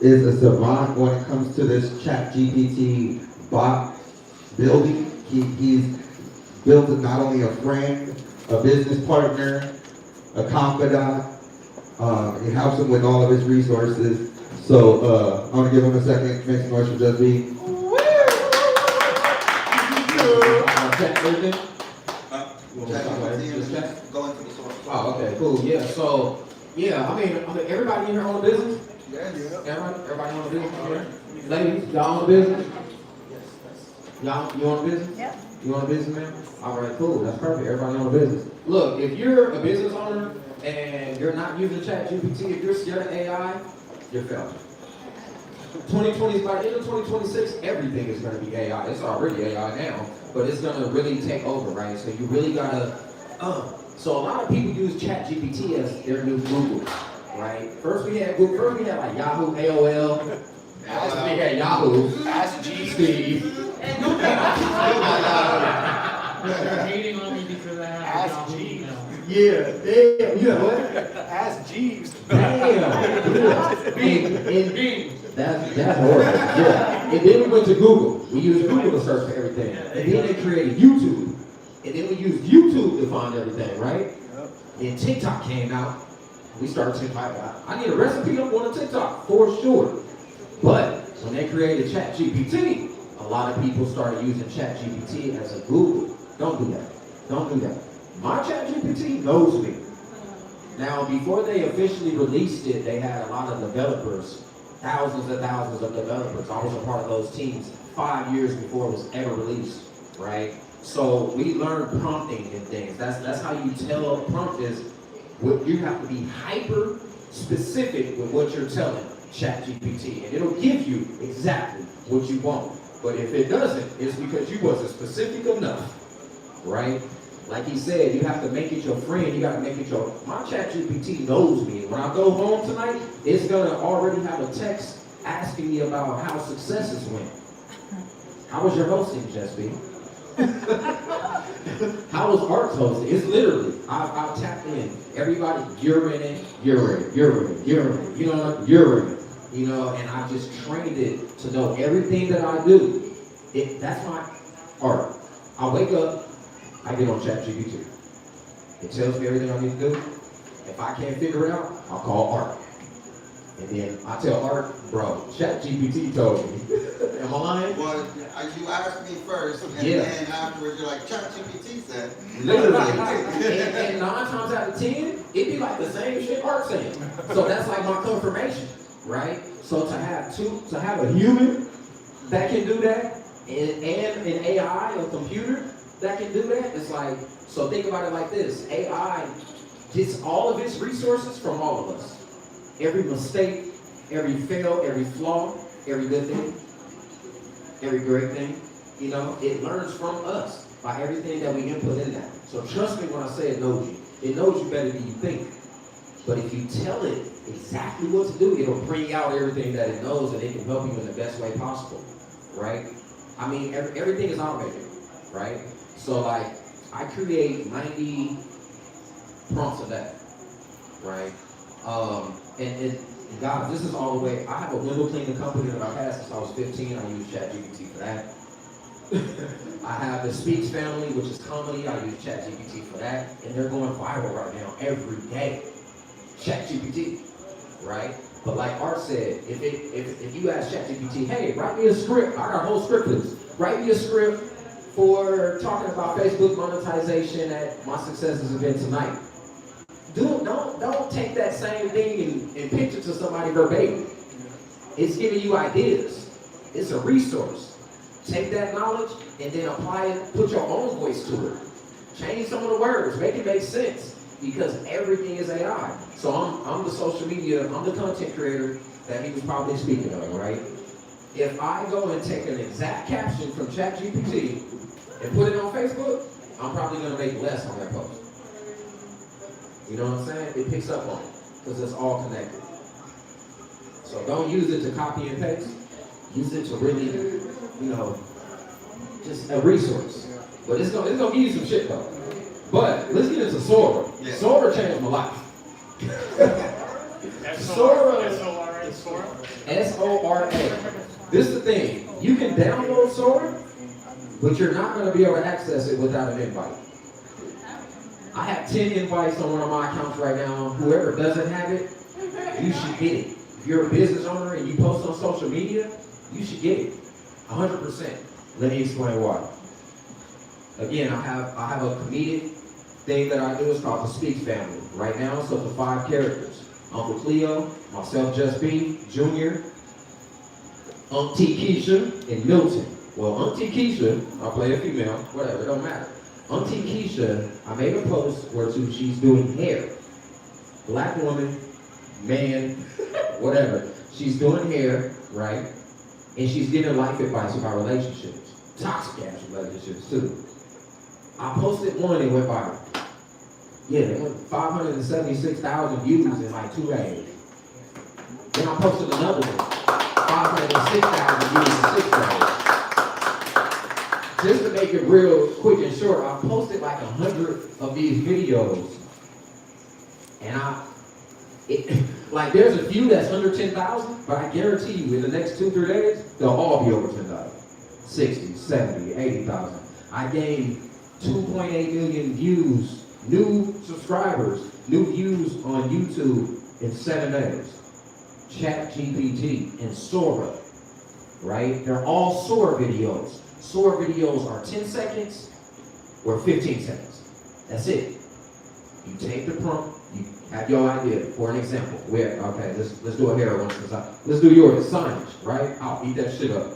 is a savant when it comes to this ChatGPT bot building. He's built not only a friend, a business partner, a confidant. It helps him with all of his resources. So I want to give him a second. Make some noise for Just B. Go into the source. Oh, okay, cool. Yeah, so, I mean, everybody in here own a business? Yes. Everybody own a business here? Ladies, y'all own a business? Y'all, you own a business? Yep. You own a business, man? All right, cool. That's perfect. Everybody own a business. Look, if you're a business owner and you're not using ChatGPT, if you're scared of AI, you're failing. 2020, by the end of 2026, everything is going to be AI. It's already AI now, but it's going to really take over, right? So you really got to, so a lot of people use ChatGPT as their new Google, right? First we had Google, first we had like Yahoo, AOL, last we had Yahoo, Ask G. Steve. They're hating on me because I have Ask a Yahoo Jeeves. email. Yeah, damn, you know what? Ask Jeeves. Damn, that's horrible. Yeah. And then we went to Google. We used Google to search for everything. And then they created YouTube. And then we used YouTube to find everything, right? Then TikTok came out. We started TikTok. I need a recipe on a TikTok for sure. But when they created ChatGPT, a lot of people started using ChatGPT as a Google. Don't do that. Don't do that. My ChatGPT knows me. Now, before they officially released it, they had a lot of developers, thousands and thousands of developers. I was a part of those teams 5 years before it was ever released, right? So we learned prompting and things. That's how you tell a prompt is you have to be hyper specific with what you're telling ChatGPT, and it'll give you exactly what you want. But if it doesn't, it's because you wasn't specific enough, right? Like he said, you have to make it your friend. You got to make it your. My ChatGPT knows me. When I go home tonight, it's gonna already have a text asking me about how successes went. How was your hosting, Jesse? How was Art's hosting? It's literally, I've tapped in. Everybody, you're in it. You know, you know, and I just trained it to know everything that I do. That's my art. I wake up, I get on ChatGPT. It tells me everything I need to do. If I can't figure it out, I'll call Art. And then I tell Art, bro, ChatGPT told me. Am I lying? Well, you asked me first, and then afterwards you're like, ChatGPT said. Literally. and 9 times out of 10, it'd be like the same shit Art saying. So that's like my confirmation, right? So to have a human that can do that, and an AI, a computer that can do that, it's like, so think about it like this. AI gets all of its resources from all of us. Every mistake, every fail, every flaw, every good thing, every great thing, you know, it learns from us by everything that we input in that. So trust me when I say it knows you. It knows you better than you think. But if you tell it exactly what to do, it'll bring out everything that it knows and it can help you in the best way possible, right? I mean, everything is automated, right? So like, I create 90 prompts a day, right? And guys, this is all the way, I have a window cleaning company that I've had since I was 15. I use ChatGPT for that. I have the Speaks family, which is comedy. I use ChatGPT for that, and they're going viral right now every day. ChatGPT, right? But like Art said, if you ask ChatGPT, hey, write me a script. I got a whole script for this. Write me a script for talking about Facebook monetization at my successes event tonight. Don't take that same thing and pitch it to somebody verbatim. It's giving you ideas. It's a resource. Take that knowledge and then apply it, put your own voice to it. Change some of the words, make it make sense, because everything is AI. So I'm the social media, I'm the content creator that he was probably speaking of, right? If I go and take an exact caption from ChatGPT and put it on Facebook, I'm probably gonna make less on that post. You know what I'm saying? It picks up on it, because it's all connected. So don't use it to copy and paste. Use it to really, just a resource. But it's gonna give you some shit though. But let's get into Sora. Yeah. Sora changed my life. Sora. Sora. This is the thing. You can download Sora, but you're not gonna be able to access it without an invite. I have 10 invites on one of my accounts right now. Whoever doesn't have it, you should get it. If you're a business owner and you post on social media, you should get it. 100%. Let me explain why. Again, I have a comedic thing that I do. It's called the Speaks family. Right now, it's up to 5 characters. Uncle Cleo, myself, Just B, Junior, Auntie Keisha, and Milton. Well, Auntie Keisha, I'll play a female, whatever, it don't matter. Auntie Keisha, I made a post where she's doing hair. Black woman, man, whatever. She's doing hair, right? And she's giving life advice about relationships. Toxic ass relationships too. I posted one and went viral. Yeah, it went 576,000 views in like 2 days. Then I posted another one, 506,000 views in 6 days. Just to make it real quick and short, I posted like 100 of these videos. And like there's a few that's under 10,000, but I guarantee you in the next 2-3 days, they'll all be over 10,000. 60, 70, 80,000. I gained 2.8 million views, new subscribers, new views on YouTube in 7 days. ChatGPT and Sora, right? They're all Sora videos. Sora videos are 10 seconds or 15 seconds. That's it. You take the prompt, you have your idea. For an example, let's do a hair one. Let's do yours, signage, right? I'll eat that shit up.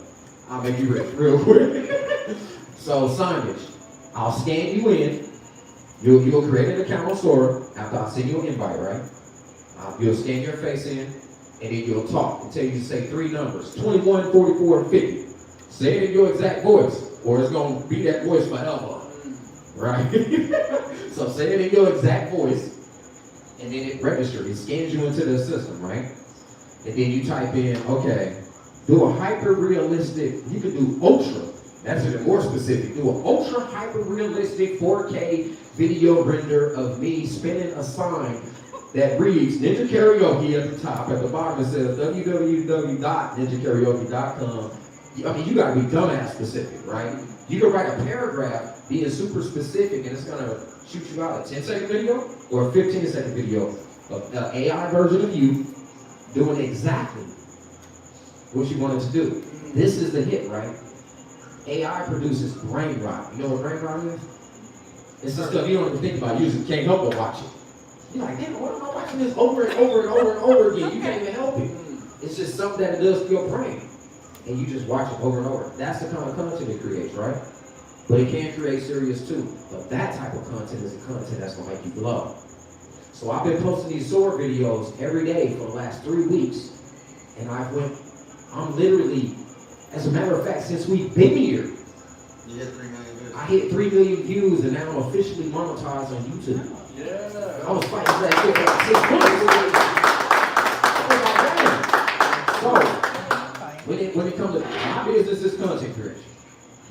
I'll make you rich real quick. So signage, I'll scan you in. You'll create an account on Sora after I send you an invite, right? You'll scan your face in, and then you'll talk until you say 3 numbers, 21, 44, and 50. Say it in your exact voice, or it's gonna be that voice forever, right? So say it in your exact voice, and then it registers, it scans you into the system, right? And then you type in, okay, do a hyper-realistic, you can do ultra, that's even more specific, do an ultra hyper-realistic 4K video render of me spinning a sign that reads Ninja Karaoke at the top. At the bottom it says www.ninjakaraoke.com. I mean, you gotta be dumbass specific, right? You can write a paragraph being super specific and it's gonna shoot you out a 10-second video or a 15-second video of the AI version of you doing exactly what you wanted to do. This is the hit, right? AI produces brain rot. You know what brain rot is? It's the stuff you don't even think about. You just can't help but watch it. You're like, damn, what am I watching this over and over and over and over again? You can't even help it. It's just something that it does to your brain. And you just watch it over and over. That's the kind of content it creates, right? But it can create serious too. But that type of content is the content that's gonna make you blow. So I've been posting these Sora videos every day for the last 3 weeks. And I'm literally, as a matter of fact, since we've been here, You hit 3 million views. I hit 3 million views and now I'm officially monetized on YouTube. Yeah. I was fighting for that shit for like 6 months. So, when it comes to my business is content creation.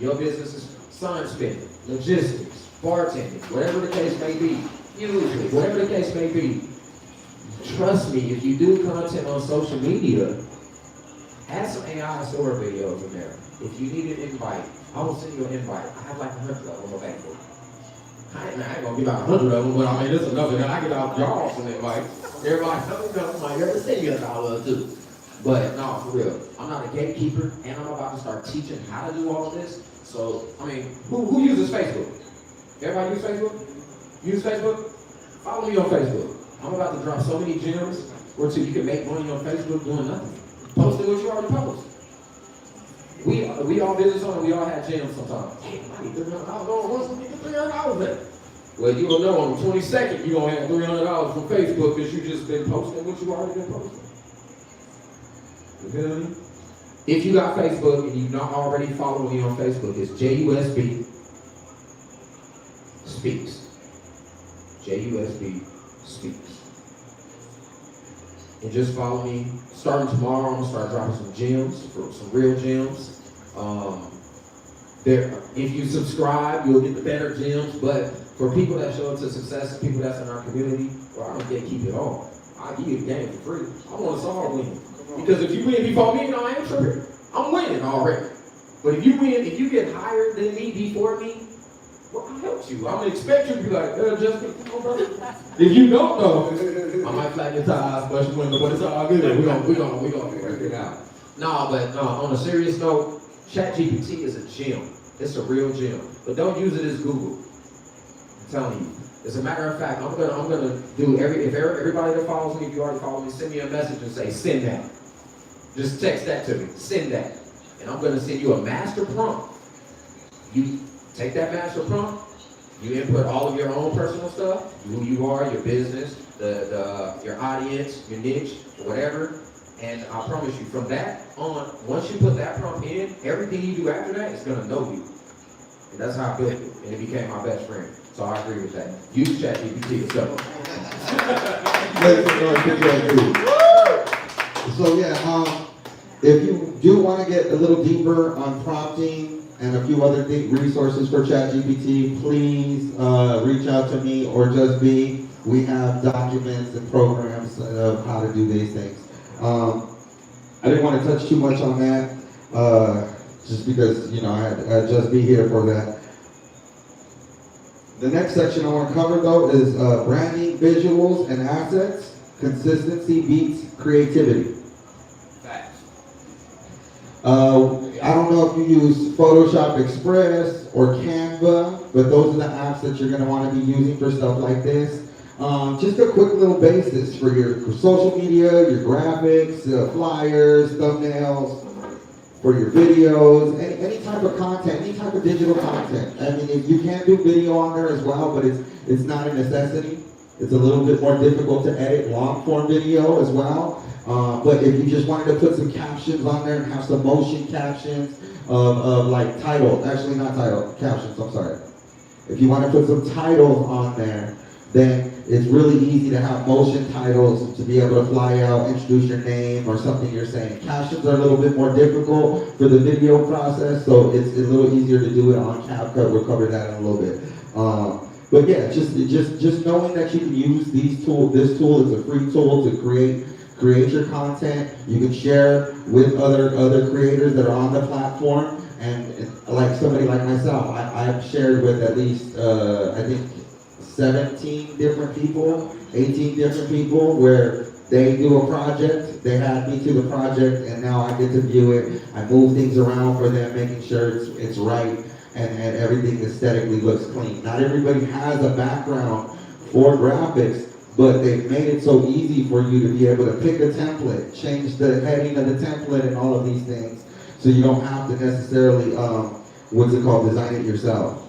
Your business is sign spinning, logistics, bartending, whatever the case may be. Usually, whatever the case may be. Trust me, if you do content on social media, add some AI Sora videos in there. If you need an invite, I will send you an invite. I have like 100 of them on my Facebook. I ain't gonna give out 100 of them, but I mean, this is another that I give out y'all some invites. Everybody comes, I'm like, you're send you $1 too. But no, for real, I'm not a gatekeeper, and I'm about to start teaching how to do all of this. So, I mean, who uses Facebook? Everybody use Facebook? Use Facebook? Follow me on Facebook. I'm about to drop so many gems where you can make money on Facebook doing nothing. Posting what you already post. We all business owners, we all have gems sometimes. Damn, I need $300 on once we get $300 there. Well, you will know on the 22nd you're gonna have $300 from Facebook because you just been posting what you already been posting. You feel me? If you got Facebook and you've not already followed me on Facebook, it's JUSB Speaks. JUSB Speaks. And just follow me. Starting tomorrow, I'm gonna start dropping some gems, some real gems. If you subscribe, you'll get the better gems. But for people that show up to success, people that's in our community, well, I don't get to keep it all. I give you the game for free. I want us all win. Because if you win before me, no, I ain't tripping. I'm winning already. But if you win, if you get higher than me before me, well, I helped you. I'm gonna expect you to be like, Justin, come on, brother. If you don't know, I might flatten your tires, but you win, but it's all good. We're gonna work it out. No, but on a serious note, ChatGPT is a gem. It's a real gem. But don't use it as Google. I'm telling you. As a matter of fact, I'm gonna do if everybody that follows me, if you already follow me, send me a message and say, send that. Just text that to me. Send that. And I'm gonna send you a master prompt. You take that master prompt, you input all of your own personal stuff, who you are, your business, your audience, your niche, whatever. And I promise you, from that on, once you put that prompt in, everything you do after that is gonna know you. And that's how I built it. And it became my best friend. So I agree with that. Use ChatGPT yourself. So yeah, if you do want to get a little deeper on prompting and a few other resources for ChatGPT, please reach out to me or just me. We have documents and programs of how to do these things. I didn't want to touch too much on that, just because I had just be here for that. The next section I want to cover though is branding, visuals, and assets. Consistency beats creativity. I don't know if you use Photoshop Express or Canva, but those are the apps that you're going to want to be using for stuff like this. Just a quick little basis for your social media, your graphics, flyers, thumbnails, for your videos, any type of content, any type of digital content. I mean, if you can do video on there as well, but it's not a necessity. It's a little bit more difficult to edit long form video as well. But if you just wanted to put some captions on there and have some motion captions of like titles, actually not title, captions, I'm sorry. If you want to put some titles on there, then it's really easy to have motion titles to be able to fly out, introduce your name or something you're saying. Captions are a little bit more difficult for the video process, so it's a little easier to do it on CapCut. We'll cover that in a little bit. But yeah, just knowing that you can use this tool is a free tool to create your content. You can share with other creators that are on the platform, and like somebody like myself, I've shared with at least I think 17 different people, 18 different people, where they do a project, they add me to the project, and now I get to view it. I move things around for them, making sure it's right, and everything aesthetically looks clean. Not everybody has a background for graphics, but they've made it so easy for you to be able to pick a template, change the heading of the template and all of these things, so you don't have to necessarily, design it yourself.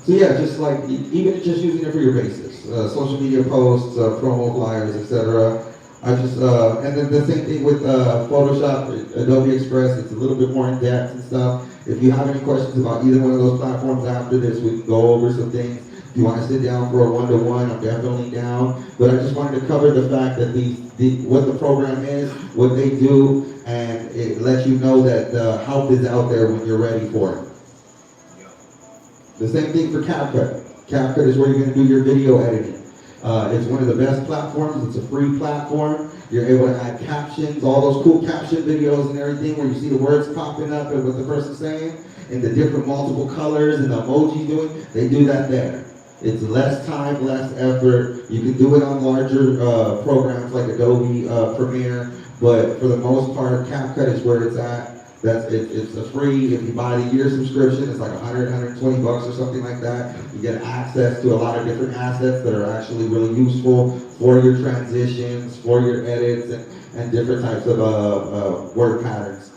So yeah, just like, even just using it for your basics, social media posts, promo flyers, etc. And then the same thing with Photoshop, Adobe Express, it's a little bit more in depth and stuff. If you have any questions about either one of those platforms after this, we can go over some things. If you want to sit down for a one-to-one, I'm definitely down. But I just wanted to cover the fact that what the program is, what they do, and it lets you know that help is out there when you're ready for it. The same thing for CapCut. CapCut is where you're going to do your video editing. It's one of the best platforms. It's a free platform. You're able to add captions, all those cool caption videos and everything where you see the words popping up and what the person's saying, and the different multiple colors and the emojis doing, they do that there. It's less time, less effort. You can do it on larger programs like Adobe Premiere, but for the most part, CapCut is where it's at. It's a free, if you buy the year subscription, it's like 120 bucks or something like that. You get access to a lot of different assets that are actually really useful for your transitions, for your edits, and different types of word patterns.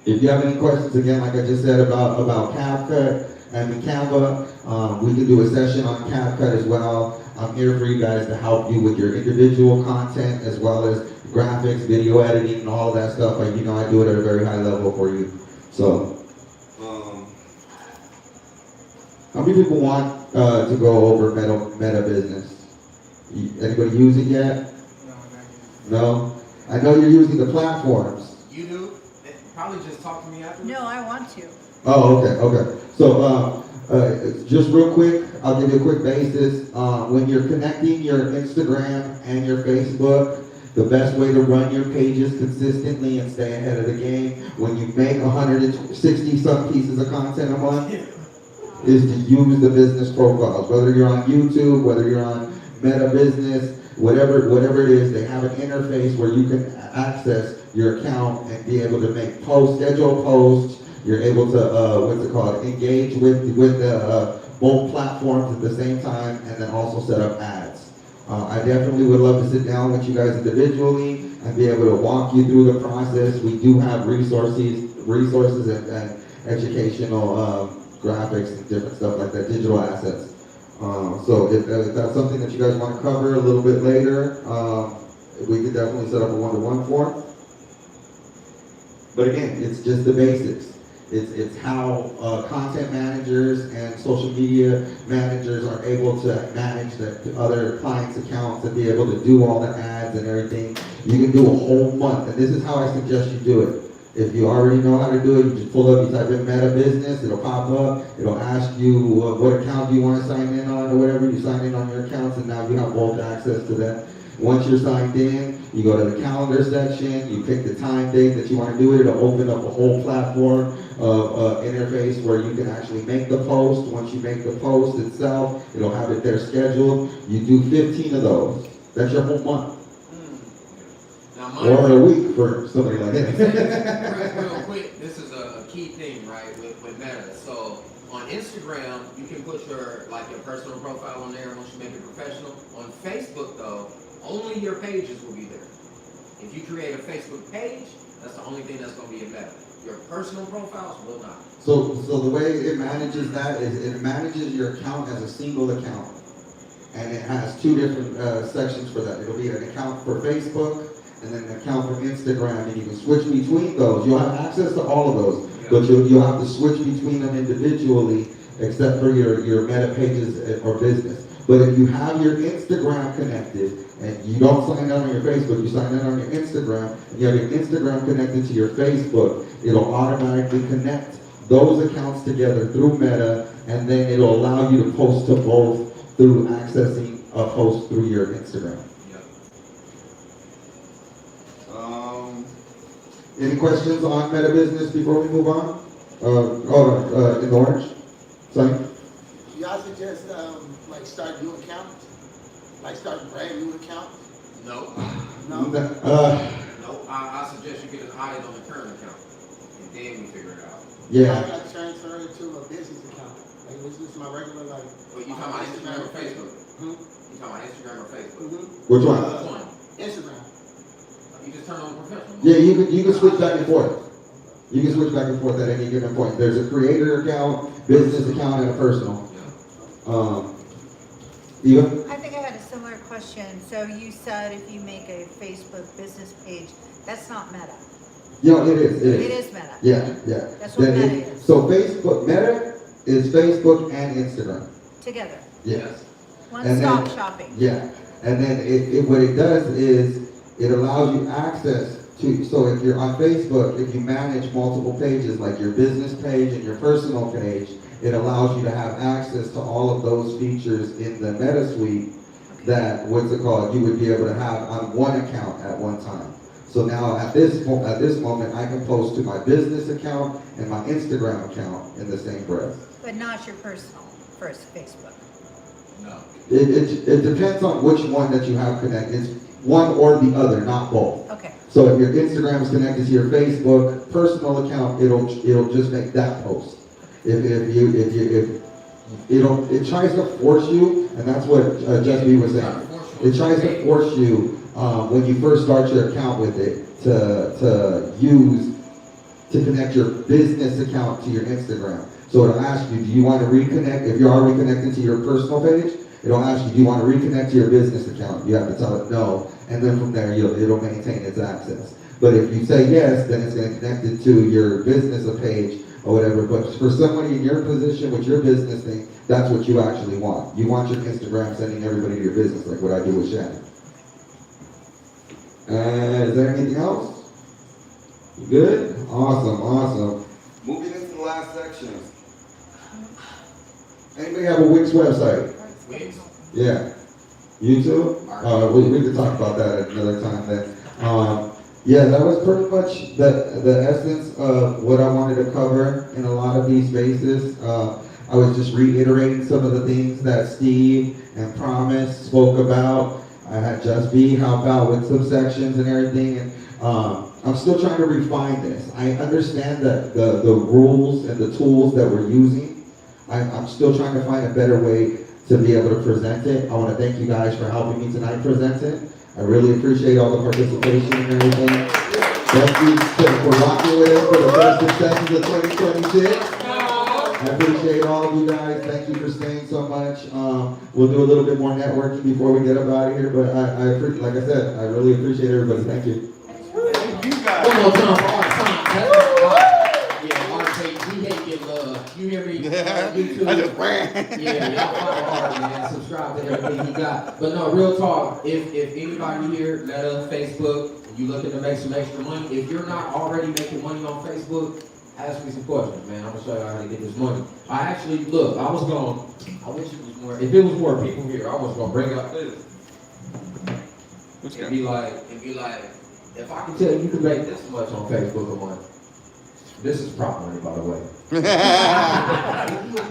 If you have any questions, again, like I just said about CapCut and Canva, we can do a session on CapCut as well. I'm here for you guys to help you with your individual content as well as graphics, video editing, and all of that stuff. Like, you know, I do it at a very high level for you. So, how many people want to go over Meta Business? Anybody use it yet? No? I know you're using the platforms. You do? Probably just talk to me after. No, I want to. Oh, okay. So, just real quick, I'll give you a quick basis. When you're connecting your Instagram and your Facebook, the best way to run your pages consistently and stay ahead of the game when you make 160 some pieces of content a month is to use the business profiles. Whether you're on YouTube, whether you're on Meta Business, whatever it is, they have an interface where you can access your account and be able to make posts, schedule posts. You're able to, engage with both platforms at the same time, and then also set up ads. I definitely would love to sit down with you guys individually and be able to walk you through the process. We do have resources and educational graphics and different stuff like that, digital assets. So if that's something that you guys want to cover a little bit later, we could definitely set up a one-to-one for. But again, it's just the basics. It's how content managers and social media managers are able to manage the other clients' accounts and be able to do all the ads and everything. You can do a whole month, and this is how I suggest you do it. If you already know how to do it, you just pull up, you type in Meta Business, it'll pop up, it'll ask you what account do you want to sign in on or whatever. You sign in on your accounts, and now you have both access to that. Once you're signed in, you go to the calendar section, you pick the time, date that you want to do it, it'll open up a whole platform of interface where you can actually make the post. Once you make the post itself, it'll have it there scheduled. You do 15 of those. That's your whole month. Or a week for somebody like that. Real quick, this is a key thing, right, with Meta. So on Instagram, you can put your personal profile on there once you make it professional. On Facebook, though, only your pages will be there. If you create a Facebook page, that's the only thing that's going to be in Meta. Your personal profiles will not. So the way it manages that is it manages your account as a single account. And it has two different sections for that. It'll be an account for Facebook and then an account for Instagram, and you can switch between those. You'll have access to all of those, but you'll have to switch between them individually, except for your Meta pages or business. But if you have your Instagram connected, and you don't sign in on your Facebook, you sign in on your Instagram, and you have your Instagram connected to your Facebook, it'll automatically connect those accounts together through Meta, and then it'll allow you to post to both through accessing a post through your Instagram. Any questions on Meta Business before we move on? In the orange? Sonny? Y'all suggest start new accounts? Like start a brand new account? No. No? No, I suggest you get an audit on the current account, and then we figure it out. Yeah. I got transferred into a business account. Like, was this my regular, like... Well, you talking about Instagram or Facebook? Hmm? You talking about Instagram or Facebook? Mm-hmm. Which one? Which one? Instagram. You just turn on the professional. Yeah, you can switch back and forth. You can switch back and forth at any given point. There's a creator account, business account, and a personal. Eva? I think I had a similar question. So you said if you make a Facebook business page, that's not Meta. Yeah, it is. It is Meta. Yeah. That's what Meta is. So Meta is Facebook and Instagram. Together. Yes. One-stop shopping. Yeah. And then what it does is it allows you access to, so if you're on Facebook, if you manage multiple pages, like your business page and your personal page, it allows you to have access to all of those features in the Meta Suite that, what's it called, you would be able to have on one account at one time. So now at this moment, I can post to my business account and my Instagram account in the same breath. But not your personal first Facebook. No. It depends on which one that you have connected. It's one or the other, not both. Okay. So if your Instagram is connected to your Facebook personal account, it'll just make that post. It tries to force you, and that's what Just B was saying. It tries to force you when you first start your account with it to connect your business account to your Instagram. So it'll ask you, do you want to reconnect? If you're already connected to your personal page, it'll ask you, do you want to reconnect to your business account? You have to tell it no, and then from there it'll maintain its access. But if you say yes, then it's going to connect it to your business page or whatever. But for somebody in your position with your business thing, that's what you actually want. You want your Instagram sending everybody to your business, like what I do with Shannon. Is there anything else? You good? Awesome. Moving into the last section. Anybody have a Wix website? Wix? Yeah. YouTube? We can talk about that at another time then. Yeah, that was pretty much the essence of what I wanted to cover in a lot of these spaces. I was just reiterating some of the things that Steve and Promise spoke about. I had Just B help out with some sections and everything, and I'm still trying to refine this. I understand that the rules and the tools that we're using. I'm still trying to find a better way to be able to present it. I want to thank you guys for helping me tonight present it. I really appreciate all the participation and everything. Thank you for rocking with us for the first sessions of 2026. I appreciate all of you guys. Thank you for staying so much. We'll do a little bit more networking before we get up out of here, but like I said, I really appreciate everybody. Thank you. Thank you guys. One more time for our time. Yeah, RK, we hate your love. You hear me? YouTube. I just ran. Yeah, y'all follow hard, man. Subscribe to everything he got. But no, real talk. If anybody here, Meta, Facebook, you looking to make some extra money, if you're not already making money on Facebook, ask me some questions, man. I'm gonna show you how to get this money. I actually wish it was more. If it was more people here, I was gonna bring up this. And be like, if I can tell you can make this much on Facebook a month. This is prop money, by the way.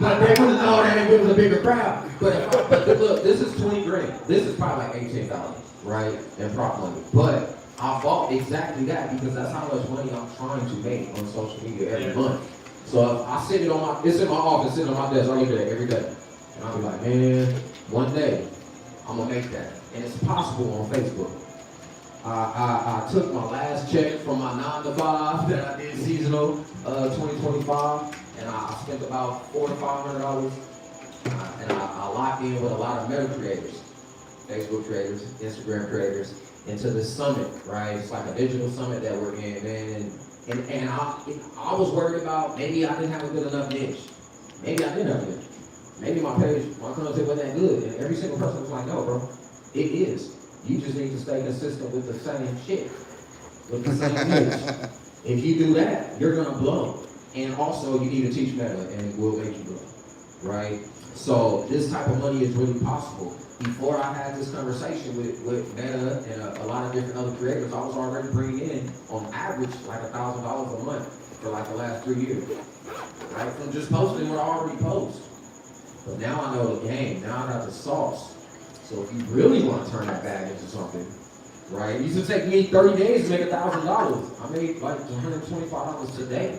But they wouldn't know that if it was a bigger crowd. But look, this is 20 grand. This is probably like $18, right? In prop money. But I bought exactly that because that's how much money I'm trying to make on social media every month. So if I sit it on it's in my office, sitting on my desk, I look at it every day. And I'll be like, man, one day I'm gonna make that. And it's possible on Facebook. I took my last check from my 9-to-5 that I did seasonal 2025, and I spent about $400 to $500, and I locked in with a lot of meta creators, Facebook creators, Instagram creators, into this summit, right? It's like a digital summit that we're in, man, and I was worried about maybe I didn't have a good enough niche. Maybe I didn't have a niche. Maybe my content wasn't that good, and every single person was like, no, bro, it is. You just need to stay consistent with the same shit, with the same niche. If you do that, you're gonna blow. And also, you need to teach meta, and it will make you blow, right? So this type of money is really possible. Before I had this conversation with Meta and a lot of different other creators, I was already bringing in, on average, like $1,000 a month for like the last 3 years, right? From just posting what I already post. But now I know the game. Now I got the sauce. So if you really want to turn that bag into something, right? It used to take me 30 days to make $1,000. I made like $125 today.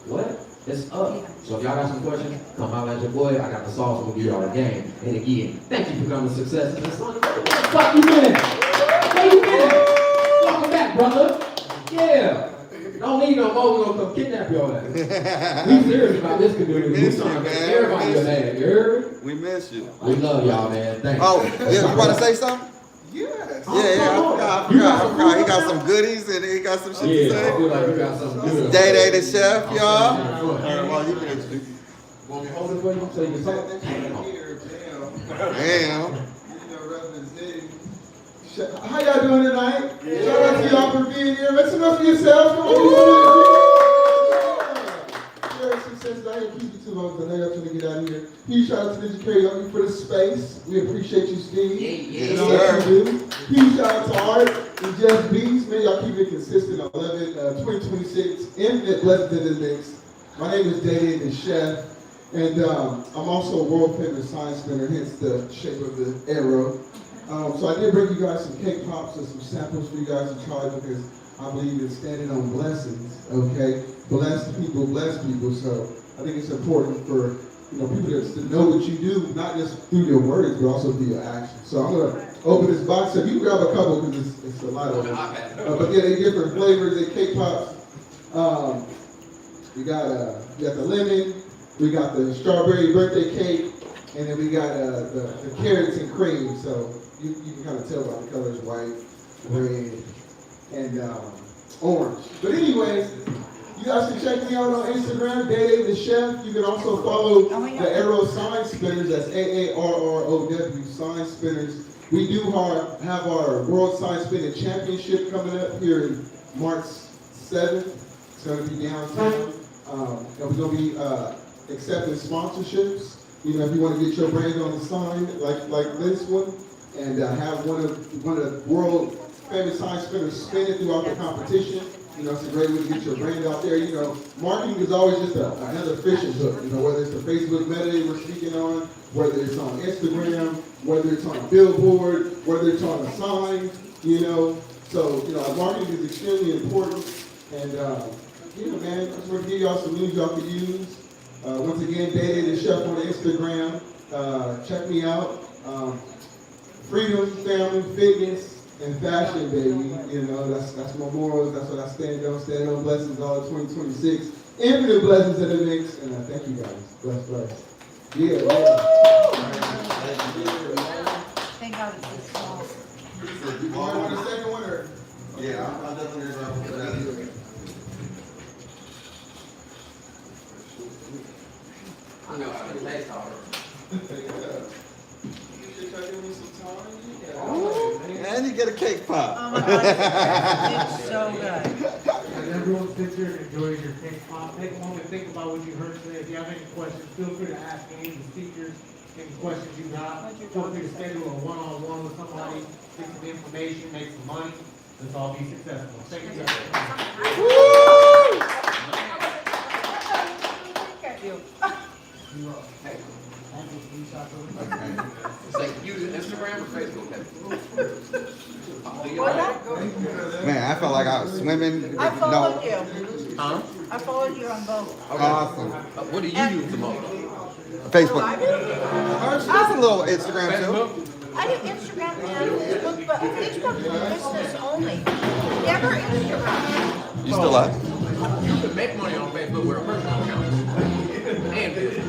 What? It's up. So if y'all got some questions, come out at your boy. I got the sauce. We'll give y'all the game. And again, thank you for coming to Success. And it's Sunday. Fuck you been? Where you been? Welcome back, brother. Yeah. Don't need no more. We're gonna come kidnap your ass. We serious about this community. We miss you, man. man. Everybody your man. You heard? We miss you. We love y'all, man. Thank you. Oh, yeah, you want to say something? Yes. Yeah, I forgot. He got some goodies and he got some shit to Yeah, I say. feel like you got something good. Day the chef, y'all. All Want right, well, you can introduce. me to hold it for you so you can talk? Damn. How y'all doing tonight? Shout out to y'all for being here. Make some noise for yourselves. Come on. Success out here. Keep it too long because I know y'all trying to get out of here. Huge shout out to Ninja Karaoke for the space. We appreciate you, Steve. Yes, and all that you do. Huge shout out to Art and Just Beats. Man, y'all keep it consistent. I love it. 2026, infinite blessings in the mix. My name is Dave, the chef. And I'm also a world famous sign spinner, hence the shape of the arrow. So I did bring you guys some cake pops and some samples for you guys to try because I believe in standing on blessings, okay? Bless people. So I think it's important for people to know what you do, not just through your words, but also through your actions. So I'm gonna open this box up. You can grab a couple because it's a lot of them. But yeah, they different flavors, they cake pops. We got the lemon. We got the strawberry birthday cake, and then we got the carrots and cream. So you can kind of tell by the colors, white, red, and orange. But anyways, you guys can check me out on Instagram, Dave the Chef. You can also follow the Arrow Sign Spinners. That's AARROW Sign Spinners. We do have our World Sign Spinning Championship coming up here in March 7th. It's going to be downtown. And we're going to be accepting sponsorships. If you want to get your brand on the sign like this one, and have one of the world famous sign spinners spin it throughout the competition. It's a great way to get your brand out there. Marketing is always just another fishing hook. Whether it's the Facebook Meta we're speaking on, whether it's on Instagram, whether it's on a billboard, whether it's on a sign. So marketing is extremely important. And man, I just want to give y'all some news y'all can use. Once again, Dave the Chef on Instagram. Check me out. Freedom, family, fitness, and fashion, baby. That's my morals. That's what I stand on. Stand on blessings all of 2026. Infinite blessings in the mix. And I thank you guys. Bless. Yeah. Thank God it's this small. You want the second one or? Yeah, I'm definitely going for that. I know how to taste already. And you get a cake pop. Oh my God, it's so good. As everyone sits here and enjoys your cake pop, take a moment to think about what you heard today. If you have any questions, feel free to ask any of the speakers any questions you got. Feel free to schedule a one-on-one with somebody, get some information, make some money. Let's all be successful. Thank you guys. Using Instagram or Facebook? Man, I felt like I was swimming. I followed you. Huh? I followed you on both. Okay. Awesome. What do you use the most? Facebook. I do. Just a little Instagram too. I do Instagram and Facebook, but Facebook for business only. Never Instagram. You still up? You can make money on Facebook with a personal account. And business.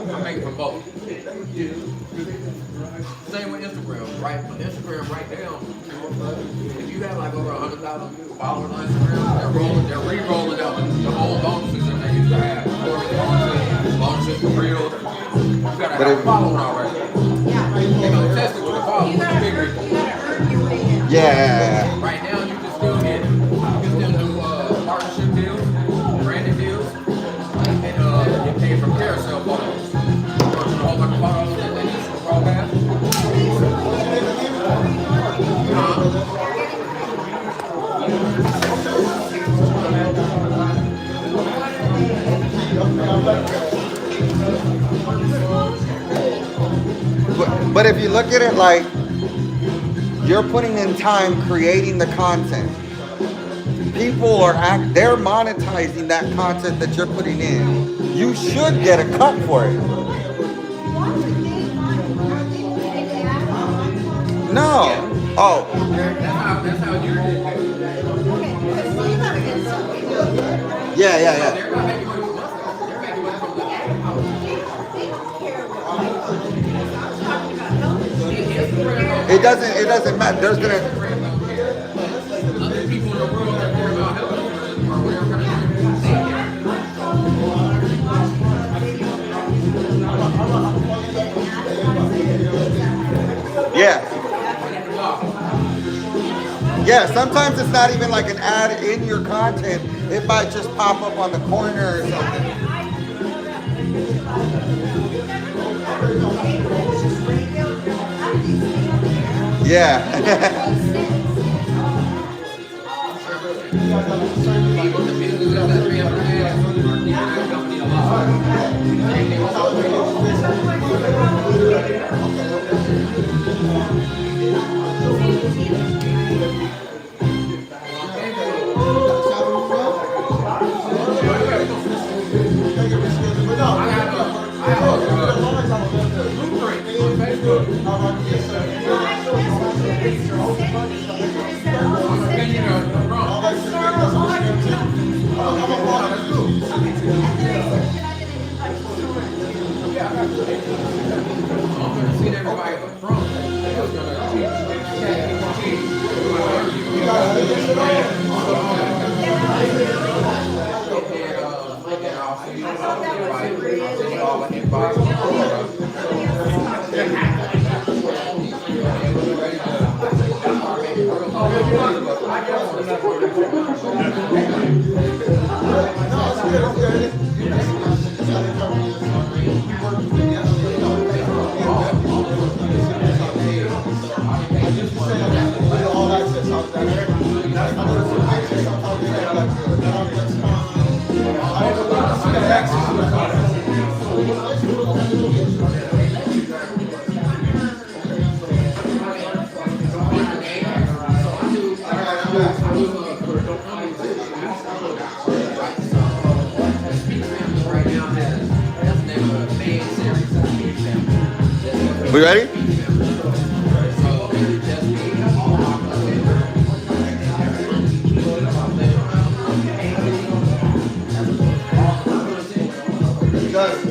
I make it from both. Same with Instagram, right? With Instagram right now, if you have like over 100,000 followers on Instagram, they're re-rolling out the old bonuses that they used to have. Bonuses for real. You gotta have a following already. They're gonna test it with a following. You gotta earn your way in. Yeah. Right now, you can still do partnership deals, branded deals, and get paid from carousel photos. A whole bunch of photos that they just broadcast. But if you look at it like you're putting in time creating the content, people they're monetizing that content that you're putting in. You should get a cut for it. No. Oh. That's how you're getting paid. Yeah. They're not making money from us. They're making money from the It doesn't matter. There's gonna other people in the world that care about health insurance or whatever kind of Yeah. Yeah, sometimes it's not even like an ad in your content. It might just pop up on the corner or something. We ready? Good.